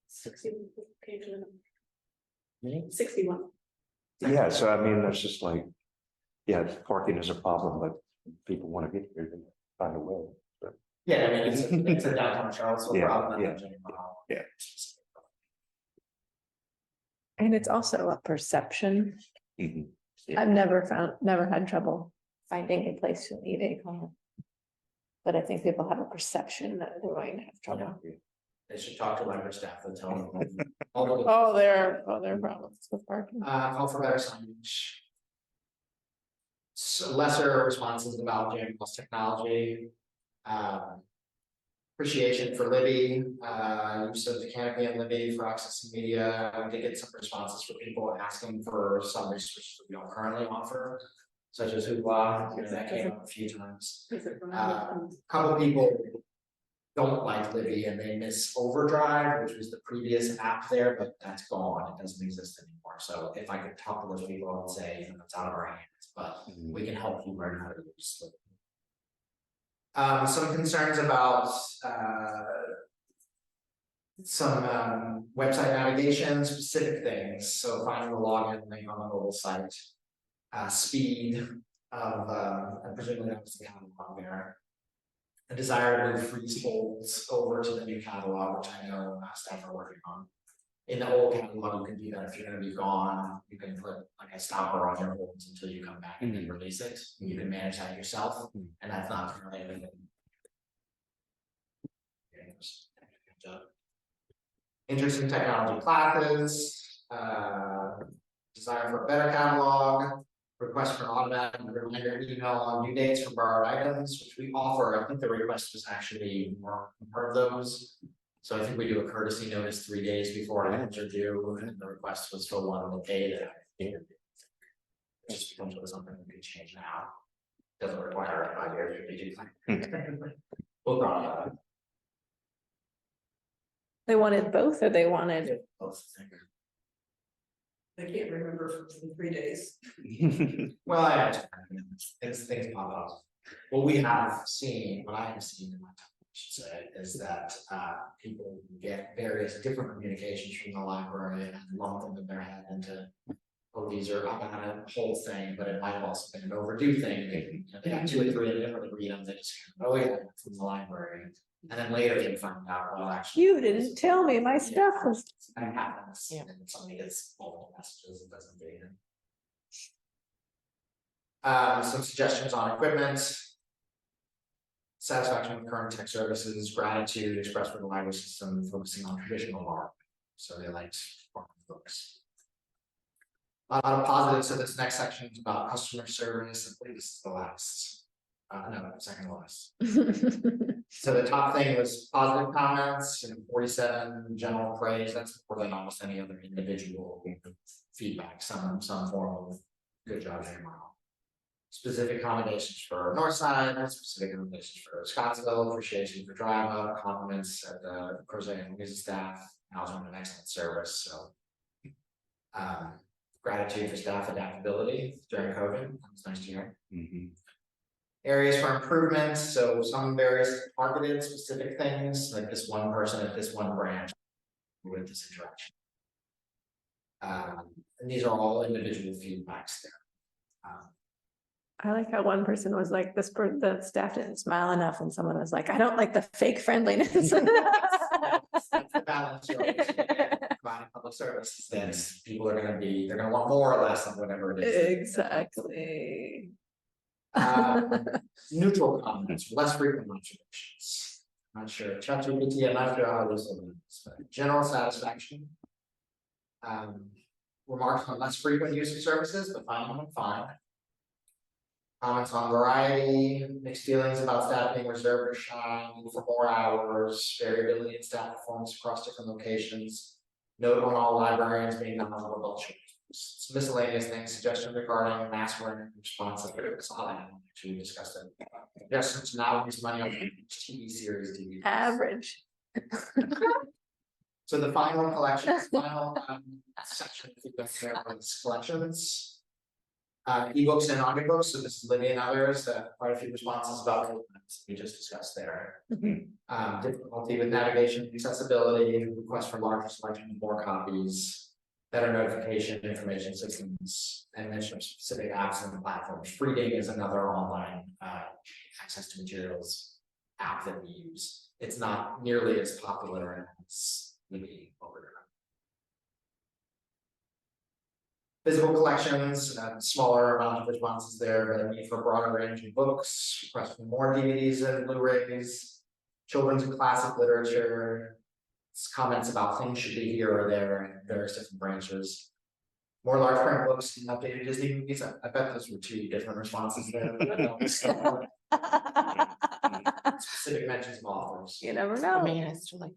61 came to the 61. Yeah, so I mean, that's just like, yeah, parking is a problem, but people want to get here, they find a way. So. Yeah, I mean it's a downtown Charlottesville Yeah, problem. yeah. Not a JMRL. Yeah. And it's also a perception. Mhm. Yeah. I've never had trouble finding a place to leave a car. But I think people have a perception that they're going to have trouble. They should talk to library staff and tell them. all the- Oh, there are problems with parking. Call for better signage. So lesser responses about JMRL's technology. Appreciation for Libby, use of the Canopy and Libby for accessing media. I did get some responses from people asking for some resources that we don't currently offer, such as Hoopla, that came up a few times. Couple people don't like Libby and they miss Overdrive, which was the previous app there, but that's gone. It doesn't exist anymore. So if I could talk to those people, I would say, you know, it's out of our hands, but we can help you learn how to use Libby. Some concerns about some website navigation, specific things. So finding the login link on the mobile site, speed of, and presumably that was the catalog there. A desire to move freeze holds over to the new catalog, which I know staff are working on. In the old catalog, you can do that if you're going to be gone. You can put like a stopper on your holds until you come back and then release it. You can manage that yourself, and that's not currently available. Interest in technology classes, desire for a better catalog, request for an automatic reminder email on due dates for borrowed items, which we offer. I think the request was actually more of those. So I think we do a courtesy notice 3 days before items are due, and the request was for one on the day that I did. It just becomes something we could change now. Doesn't require a 5-year strategic plan. We'll probably have it. They wanted both, or they wanted. Both. I can't remember from 3 days. Well, I things pop up. What we have seen, what I have seen in my time, I should say, is that people get various different communications from the library and lump them in their head into, oh, these are about a whole thing, but it might have also been an overdue thing. They got 2 or 3 and never read them. They just, oh yeah, from the library. And then later they find out, well, actually. You didn't tell me my stuff was. That happens, and then somebody gets multiple messages and doesn't read it. Some suggestions on equipment. Satisfaction with current tech services, gratitude expressed for the library system, focusing on traditional art. So they liked books. A lot of positives. So this next section is about customer service. I believe this is the last. No, second last. So the top thing was positive comments and 47 general praise. That's more than almost any other individual feedback. Some form of good job, JMRL. Specific accommodations for Northside, specific accommodations for Scottsville, appreciation for drive up, compliments at the Crozet and music staff, acknowledgement of excellent service. So gratitude for staff adaptability during COVID. That was nice to hear. Areas for improvement, so some various targeted specific things, like this one person at this one branch with this interaction. And these are all individual feedbacks there. I like how one person was like, the staff didn't smile enough, and someone was like, I don't like the fake friendliness. That's the balance, right? Providing public service, then people are going to they're going to want more or less of whatever it is. Exactly. Neutral comments, less frequent observations. I'm not sure. ChatGPT, I'm not sure how this is, but general satisfaction. Remarks on less frequent use of services, but fine. Comments on variety, mixed feelings about staff being reserved or shy, for more hours, variability in staff performance across different locations. Note on all librarians being knowledgeable about children. Some miscellaneous things, suggestions regarding mask wearing responses. All that actually discussed it. Suggestions to not waste money on TV series. DVDs. Average. So the final collection, final section was collections. Ebooks and audiobooks. So this is Libby and others. Quite a few responses about we just discussed there. Difficulty with navigation, accessibility, request for larger selection, more copies. Better notification information systems, and mention of specific apps and platforms. Reading is another online access to materials app that we use. It's not nearly as popular as Libby over Physical collections, smaller amount of responses there, but a need for a broader range of books, request for more DVDs and Blu-rays, children's and classic literature, comments about things should be here or there in various different branches. More large print books and updated Disney movies. I bet those were 2 different responses there. Specific mentions of authors. You never I know. mean, I still like.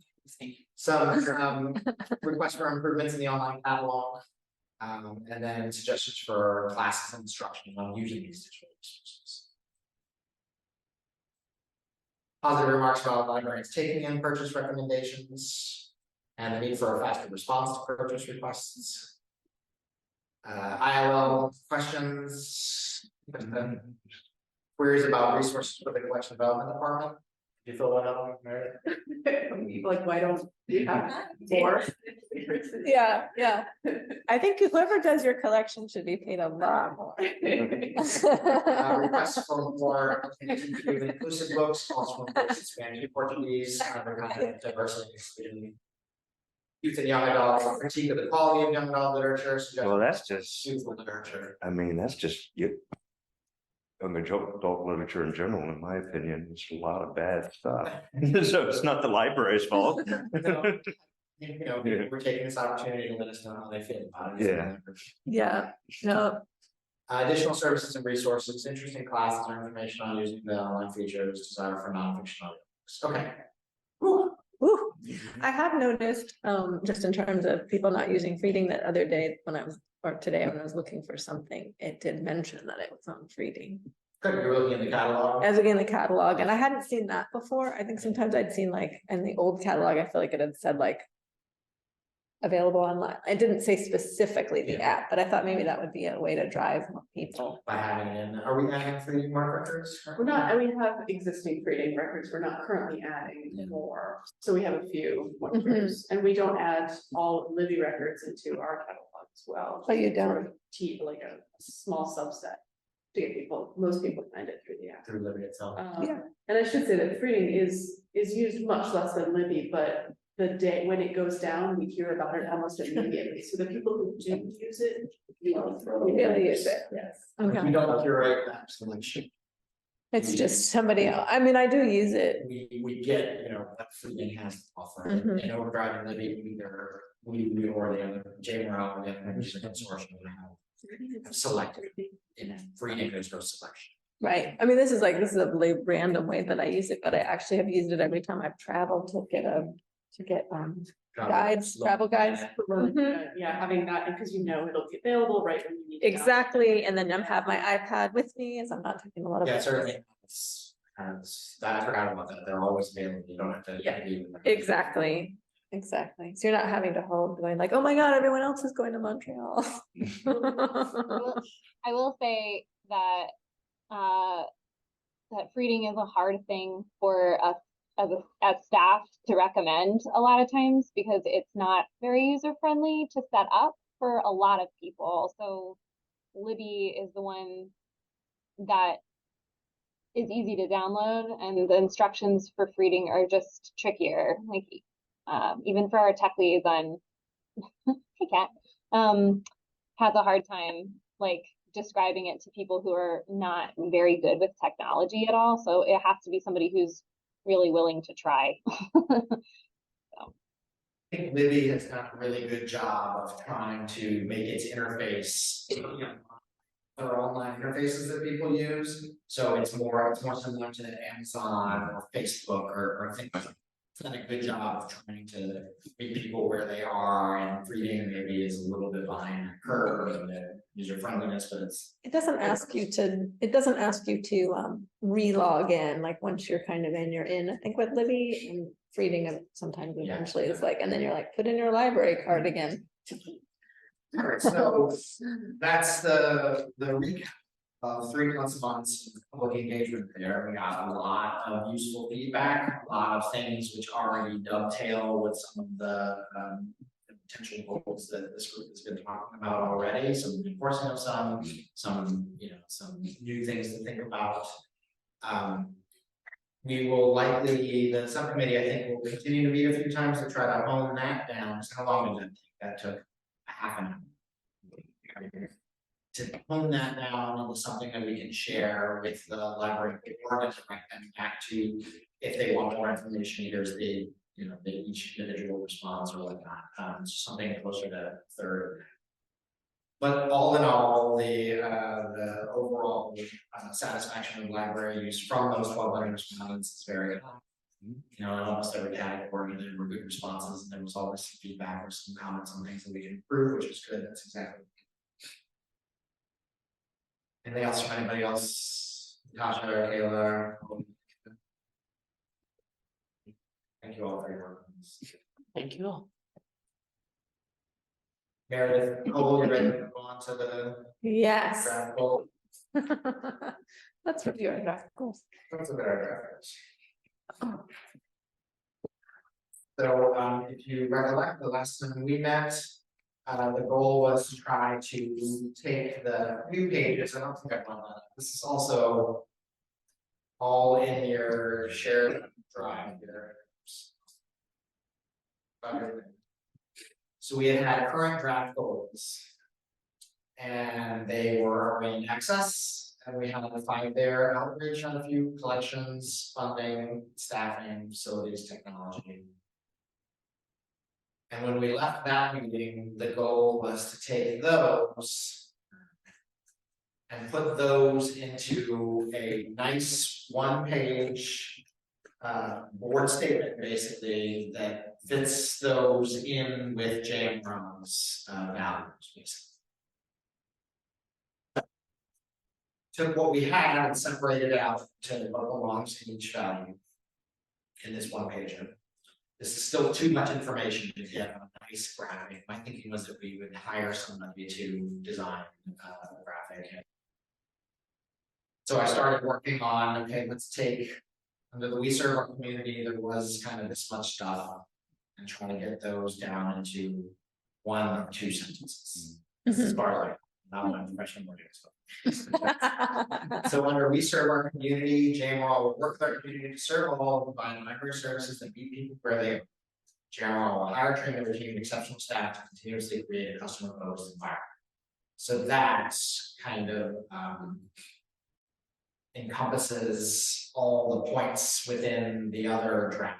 Some requests for improvements in the online catalog. And then suggestions for classes and instruction on using these digital resources. Positive remarks about librarians taking in purchase recommendations and the need for a faster response to purchase requests. ILL questions, queries about resources for the collection development department. Do you fill that out, Meredith? Like, why don't you have more? Yeah, yeah. I think whoever does your collection should be paid a lot more. Requests for more inclusive books, also includes Spanish and Portuguese, diversity, including youth and young adult, critique of the quality of young adult literature. Well, that's just, Youthful literature. I mean, that's just you. I mean, adult literature in general, in my opinion, it's a lot of bad stuff. So it's not the library's fault. No. You know, we're taking this opportunity to let us know how they feel about it. Yeah. Yeah, no, Additional services and resources, interesting classes or information on using the online features, desire for nonfiction audiobooks. Okay. Whew. whew. I have noticed, just in terms of people not using Freeding, that other day when I was, or today when I was looking for something, it did mention that it was on Freeding. Good, you're looking in the catalog. As again, the catalog, and I hadn't seen that before. I think sometimes I'd seen like in the old catalog, I feel like it had said like available online. It didn't say specifically the app, but I thought maybe that would be a way to drive more people. By having it in, are we adding 3D mark records? We're not, and we have existing Freeding records, we're not currently adding more, so we have a few wonders, and we don't add all Libby records into our catalog as well. Oh, you Sort don't? of like a small subset to get people, most people find it through the app. Through Libby itself. Yeah. And I should say that Freeding is used much less than Libby, but the day when it goes down, we hear about it almost immediately, so the people who do use it. Really use it, yes. We Okay, don't curate that selection. it's just somebody else. I mean, I do use it. We get, you know, that Freeding has to offer, Mhm. and Overdrive and Libby, either we or the other JMRL or the other members of the consortium have selected in Freeding, there's no selection. Right, I mean, this is a really random way that I use it, but I actually have used it every time I've traveled to get guides, travel guides. Mhm. Yeah, having that, because you know it'll be available right when you need it. Exactly, and then I have my iPad with me as I'm not taking a lot of. Yeah, certainly. I forgot about that. They're always available. You don't have to. Yeah, Exactly, exactly. So you're not having to hold going like, oh my God, everyone else is going to Montreal. I will say that that Freeding is a hard thing for us as staff to recommend a lot of times because it's not very user friendly to set up for a lot of people. So Libby is the one that is easy to download, and the instructions for Freeding are just trickier. Like even for our tech liaison, hey Kat, has a hard time like describing it to people who are not very good with technology at all. So it has to be somebody who's really willing to try. I think Libby has done a really good job of trying to make its interface, you know, other online interfaces that people use. So it's more similar to Amazon or Facebook or things like that. It's done a good job of trying to meet people where they are, and Freeding maybe is a little bit behind the curve in the user friendliness, but It doesn't ask you to re-log in, like once you're kind of in, you're in. I think with Libby and Freeding of sometimes eventually is like, and then you're like, put in your library card again. all right, so that's the recap of 3 months of public engagement there. We got a lot of useful feedback, a lot of things which already dovetail with some of the potential goals that this group has been talking about already. Some enforcement of some new things to think about. We will likely, the subcommittee, I think, will continue to meet a few times to try to hone that down. So how long did that take? That took a half an hour. To hone that down into something that we can share with the library board and direct them back to if they want more information, either as they, they each individual response or whatnot, something closer to third. But all in all, the overall satisfaction of library use from those 1,200 respondents is very high. In almost every category, there were good responses, and there was always some feedback or some comments on things that we can improve, which is good. That's exactly. Anything else from anybody else? Natasha or Kayla? Thank you all for your work. Thank you all. Meredith, you ready to move on to the Yes. draft goal? Let's review our draft goals. Let's look at our draft. So if you recollect, the last time we met, the goal was to try to take the new pages. I don't think I've done that. This is also all in your shared drive here. So we had current draft goals, and they were in excess, and we had to find their outreach on a few collections, funding, staffing, facilities, technology. And when we left that meeting, the goal was to take those and put those into a nice one-page board statement, basically, that fits those in with JMRL's values, basically. Took what we had and separated out to what belongs to each value in this one pager. This is still too much information to get a nice graphic. My thinking was that we would hire somebody to design the graphic. So I started working on, okay, let's take, under the We Serve Our Community, there was kind of this much stuff, and trying to get those down into 1 or 2 sentences. This is far like not my professional wording stuff. So under We Serve Our Community, JMRL will work with our community to serve all, provide library services that meet people where they are. JMRL will hire, train, and retain exceptional staff to continuously create a customer-focused environment. So that's kind of encompasses all the points within the other draft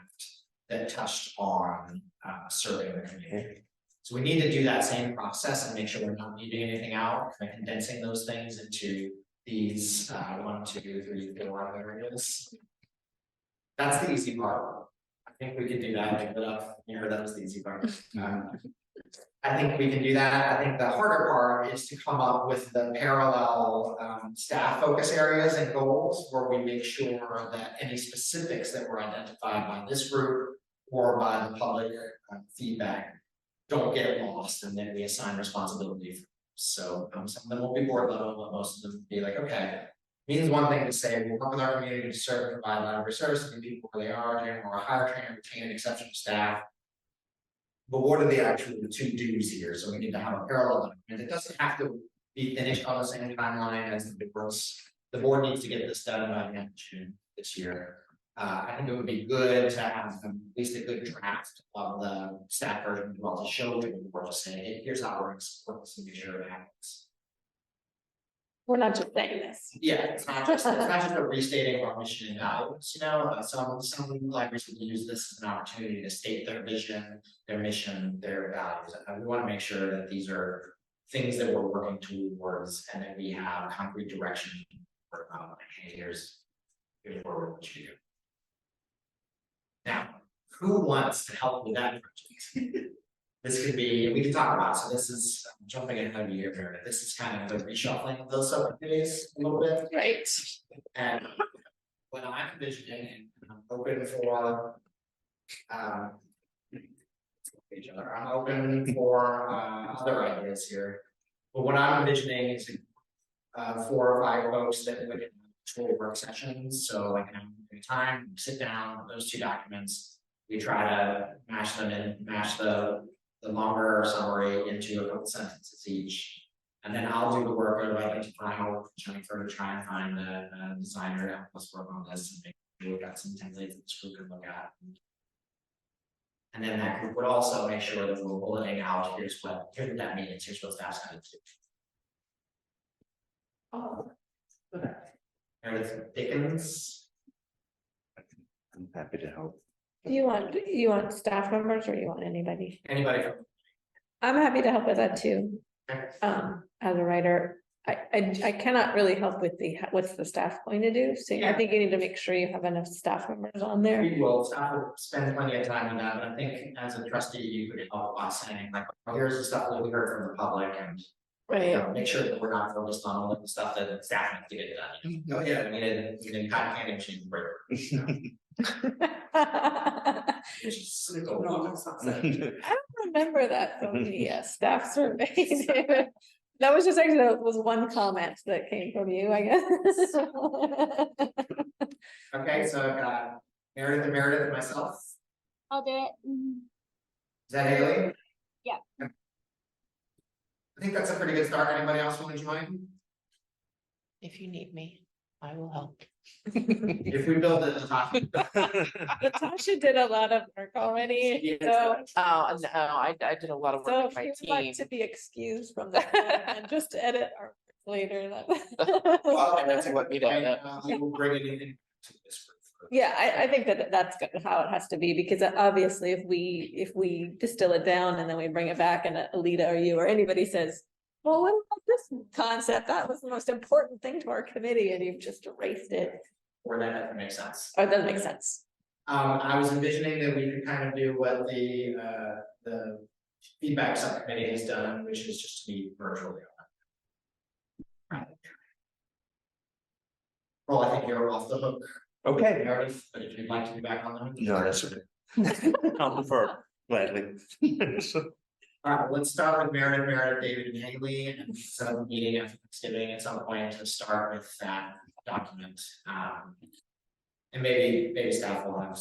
that touched on serving the community. So we need to do that same process and make sure we're not leaving anything out, kind of condensing those things into these 1, 2, 3, 4 areas. That's the easy part. I think we can do that. Make it up. That was the easy part. I think we can do that. I think the harder part is to come up with the parallel staff focus areas and goals where we make sure that any specifics that were identified by this group or by the public feedback don't get lost, and then we assign responsibility for them. So some of them will be board level, but most of them will be like, okay, means one thing to say, we'll work with our community to serve and provide library services to people where they are, or hire, train, and retain exceptional staff. But what are the actual 2 do's here? So we need to have a parallel document. It doesn't have to be finished on the same timeline as the boards. The board needs to get this done by the end of June this year. I think it would be good to have at least a good draft of the staff version as well to show to the board to say, hey, here's how we're going to support this and make sure it happens. We're not just saying this. Yeah, it's not just a restating our mission and values. Some libraries would use this as an opportunity to state their vision, their mission, their values. And we want to make sure that these are things that we're working towards, and that we have concrete direction for hey, here's where we're going to do. Now, who wants to help with that project? This could be, we can talk about, so this is, I'm jumping ahead of you here, Meredith. This is kind of the reshuffling of those subcommittees a little bit. Right. And what I'm envisioning, and I'm open for, I'm open for other ideas here. But what I'm envisioning is 4 or 5 folks that would control work sessions. So like in time, sit down, those 2 documents, we try to mash them in, mash the longer summary into a couple sentences each. And then I'll do the work of identifying how we're trying to try and find a designer to help us work on this and make sure we've got some templates that this group can look at. And then that group would also make sure that we're bulleting out, here's what that means, here's what staff's going to do. Oh. Meredith Dickens. I'm happy to help. You want staff members or you want anybody? Anybody from? I'm happy to help with that too. Okay. As a writer, I cannot really help with what's the staff going to do, so I Yeah. think you need to make sure you have enough staff members on there. We will, staff will spend plenty of time on that, but I think as a trustee, you could help by saying like, oh, here's the stuff that we heard from the public and. Make sure that we're not focused on all of the stuff that staff needs to get done. Oh, yeah, we didn't kind of candy machine break. I don't remember that from the staff survey. That was just actually, that was one comment that came from you, I guess. Okay, so I've got Meredith and myself. I'll do it. Is that Haley? Yeah. I think that's a pretty good start. Anybody else want to join? If you need me, I will help. If we build it. Natasha did a lot of work already, so. Oh, no, I did a lot of So work if with my you would like team. to be excused from that and just edit our work later, Well, That's what we did. We will bring it in to this group. yeah, I think that's good, how it has to be, because obviously if we distill it down and then we bring it back and Alita or you or anybody says, well, what about this concept? That was the most important thing to our committee and you've just erased it. Or that doesn't make sense. Or it doesn't make sense. I was envisioning that we could kind of do what the feedback subcommittee has done, which is just to be virtually on. Well, I think you're off the hook, Okay. Meredith, but if you'd like to be back on the hook. No, that's okay. I'll prefer gladly. All right, let's start with Meredith, David and Haley, and set up a meeting after Thanksgiving at some point to start with that document. And maybe staff will have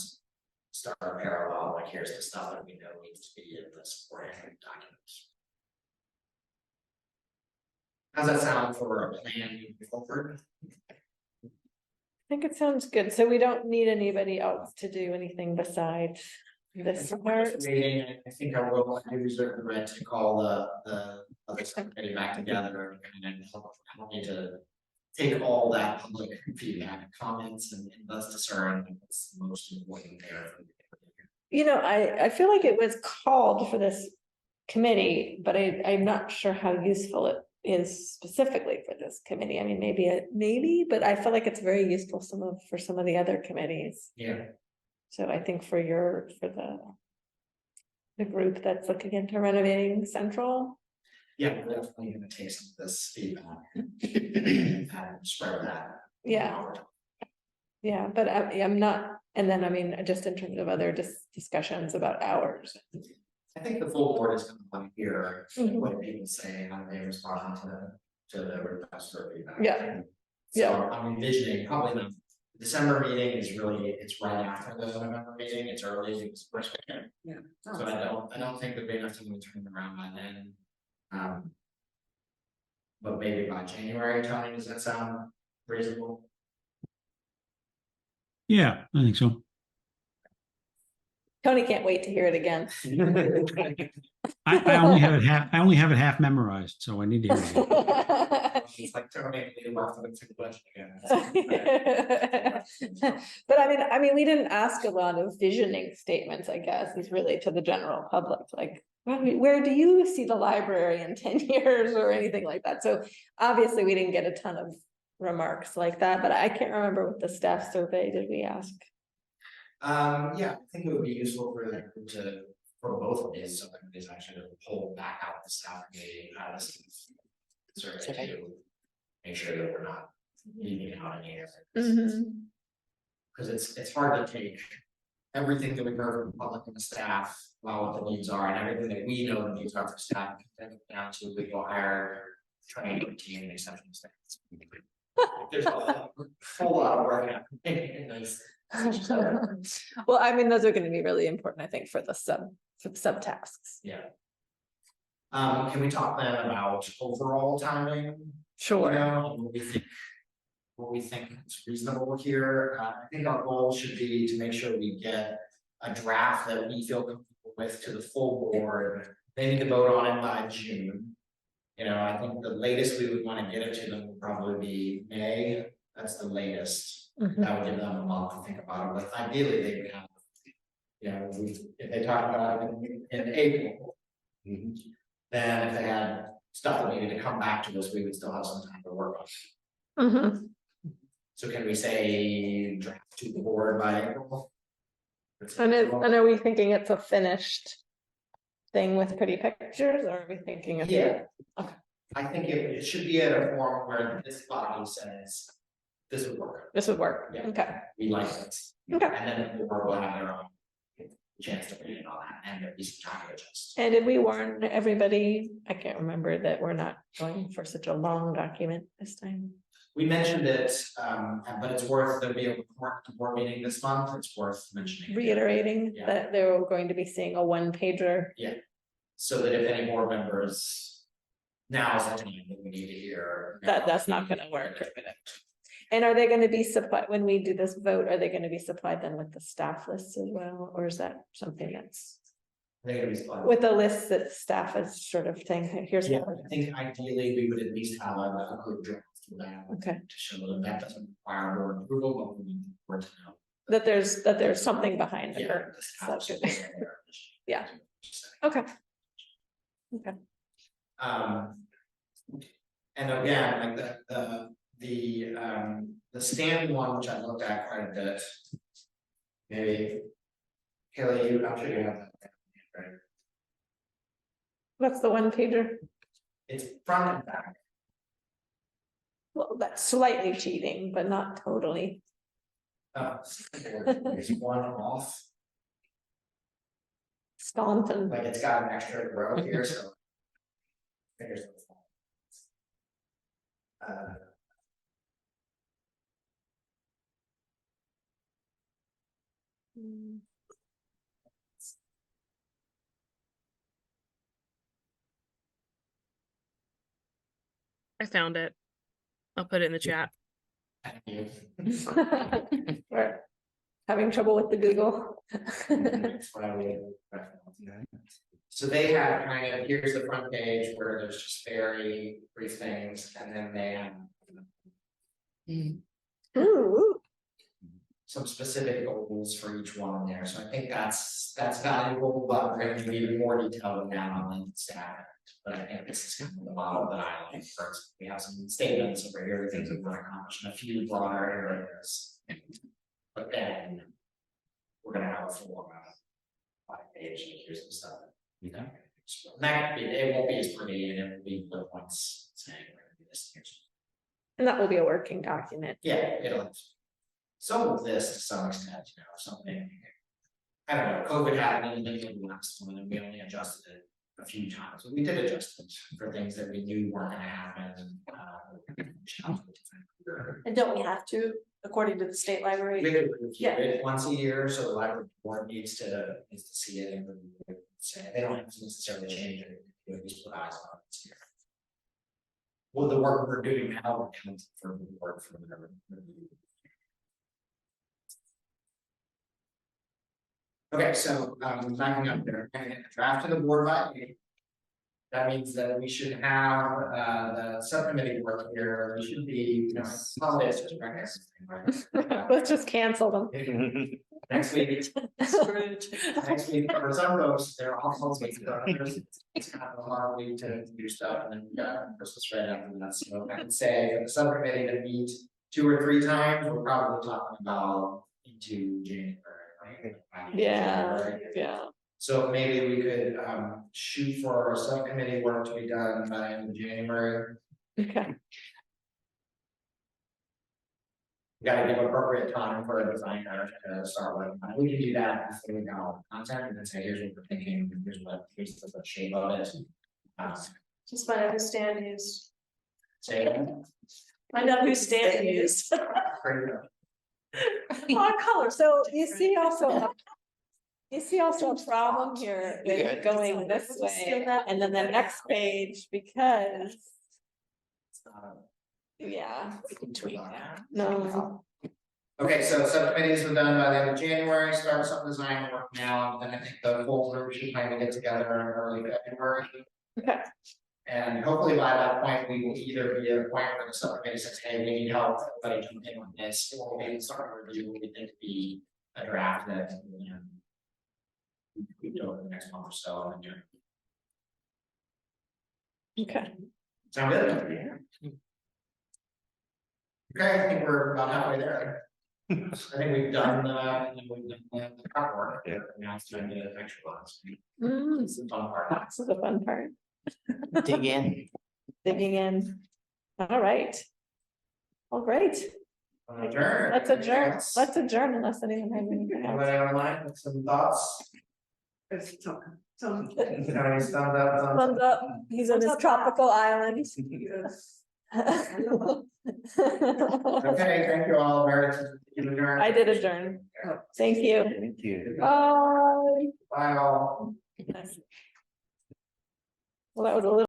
start a parallel, like here's the stuff that we know needs to be in the supporting documents. How's that sound for a plan moving forward? I think it sounds good. So we don't need anybody else to do anything besides this part. Meeting, I think I will reserve the right to call the other subcommittee back together and help me to take all that public feedback, comments and let's discern what's the most important there. You know, I feel like it was called for this committee, but I'm not sure how useful it is specifically for this committee. I mean, maybe, but I feel like it's very useful for some of the other committees. Yeah. So I think for the group that's looking into renovating Central. Yeah, we're definitely gonna take some of this feedback and spread that. Yeah. Yeah, but I'm not, and then I mean, just in terms of other discussions about hours. I think the full board is gonna want to hear Mhm. what people say, how they respond to the request for feedback. Yeah. So Yeah. I'm envisioning probably the December meeting is really, it's right after the November meeting, it's early, it's first weekend. Yeah. So I don't think there'll be enough time to turn it around by then. But maybe by January, Tony, does that sound reasonable? Yeah, I think so. Tony can't wait to hear it again. I only have it half memorized, so I need to hear it again. It's like Tony, we left them to the budget again. But I mean, we didn't ask a lot of visioning statements, I guess, is really to the general public, like, where do you see the library in 10 years or anything like that? So obviously we didn't get a ton of remarks like that, but I can't remember what the staff survey did we ask. Yeah, I think it would be useful for that group for both of these subcommittees actually to pull back out the staff committee, survey to make sure that we're not leaving out any of it. Mm-hmm. Because it's hard to take everything that we heard from the public and the staff, about what the needs are, and everything that we know the needs are for staff, and down to legal hire, training, team, and exception statements. There's a whole lot of work happening in those. Well, I mean, those are going to be really important, I think, for the subtasks. Yeah. Can we talk then about overall timing? Sure. You know, what we think is reasonable here. I think our goal should be to make sure we get a draft that we feel comfortable with to the full board. They need to vote on it by June. You know, I think the latest we would want to get it to them would probably be May, that's the latest. Mhm. That would give them a month to think about it, but ideally they would have. You know, if they talk about it in April, Mhm. then if they had stuff that needed to come back to us, we would still have some time to work on. Mhm. So can we say draft to the board by April? And are we thinking it's a finished thing with pretty pictures, or are we thinking of? Yeah. Okay. I think it should be at a form where this body says, this would work, This would work, Yeah. okay, we like this. Okay. And then the board will have their own chance to read all that, and there'll be some time to adjust. and did we warn everybody? I can't remember that we're not going for such a long document this time. We mentioned it, but it's worth, there'll be a board meeting this month, it's worth mentioning. Reiterating Yeah. that they're going to be seeing a one pager. So that if any board members, now is the time that we need to hear. That's not gonna work. And are they gonna be supplied, when we do this vote, are they gonna be supplied then with the staff lists as well, or is that something that's? They're gonna be split. With the list that staff is sort of saying, "Hey, here's. Yeah, what-" I think ideally we would at least have a good draft for that. Okay. To show that that doesn't require board approval, but we need the board to know. That there's something behind the Yeah, curtain. this So house good. is there. Yeah. Okay. Okay. And again, like the standing one, which I looked at quite a bit. Maybe. Kelly, I'm sure you have that, right? That's the one pager. It's front and back. Well, that's slightly cheating, but not totally. There's one off, Staunton. like it's got an extra row here, so. There's the phone. I found it. I'll put it in the chat. We're having trouble with the Google. That's why so they have kind of, here's the front page where there's just very brief things, and then they have. Ooh, Some specific goals for each one there, so I think that's valuable, but we're gonna need even more detail than that on the staff. But I think this is kind of the model that I like first, we have some statements over here, things we want to accomplish in a few broader areas. But then. We're gonna have a full 5-page, and here's some stuff. You know, that it won't be as pretty, and it will be the points saying we're gonna do this here. and that will be a working document. Yeah, it'll. So with this to some extent, you know, something. I don't know, COVID happened in the last one, and we only adjusted it a few times, but we did adjust it for things that we knew weren't gonna happen. And don't we have to, according to the state library? We could review it once a year, so the library board needs to see it and review it, say, they don't have to necessarily change it, you know, just put eyes on it here. Well, the work we're doing now counts for the work for whatever. Okay, so backing up there, I'm gonna get the draft to the board by May. That means that we should have the subcommittee work here, we should be, you know, holidays just right. Let's just cancel them. Next week. Next week, for some folks, they're all holidays, so it's kind of a hard week to do stuff, and then we got Christmas right after that, so I would say for the subcommittee to meet 2 or 3 times, we're probably talking about into January, right? Yeah, January. yeah. So maybe we could shoot for our subcommittee work to be done by the end of January. Okay. We gotta give appropriate time for a designer to start working on it. We can do that before we got all the content and then say, here's what we're thinking, here's the shape of it. Just find out who Stan is. Say it. Find out who Stan is. Oh, color, so you see also. You see also a problem here with going this way and then the next page because. Yeah. We can tweak that. No. Okay, so subcommittees were done by the end of January, start some design work now, then I think the whole group should kind of get together in early February. Okay. And hopefully by that point, we will either be at a point where the subcommittee says, hey, we need help, everybody jump in on this, or maybe start a review, we think be a draft that, you know, we do over the next month or so. And, Okay. sound good? Okay, I think we're about halfway there. I think we've done the prep work. Yeah. Now it's time to actualize. Mm, It's the fun part. That's the fun part, Dig in. digging in. All right. All right, Adjourn. let's adjourn, let's adjourn unless anyone has anything else. Anybody online with some thoughts? There's some. Any thumbs up, Thumbs up, he's on his tropical island. Okay, thank you all, Meredith. You adjourn. I did adjourn. Thank you. Thank you. Bye. Bye all. Well, that was a little.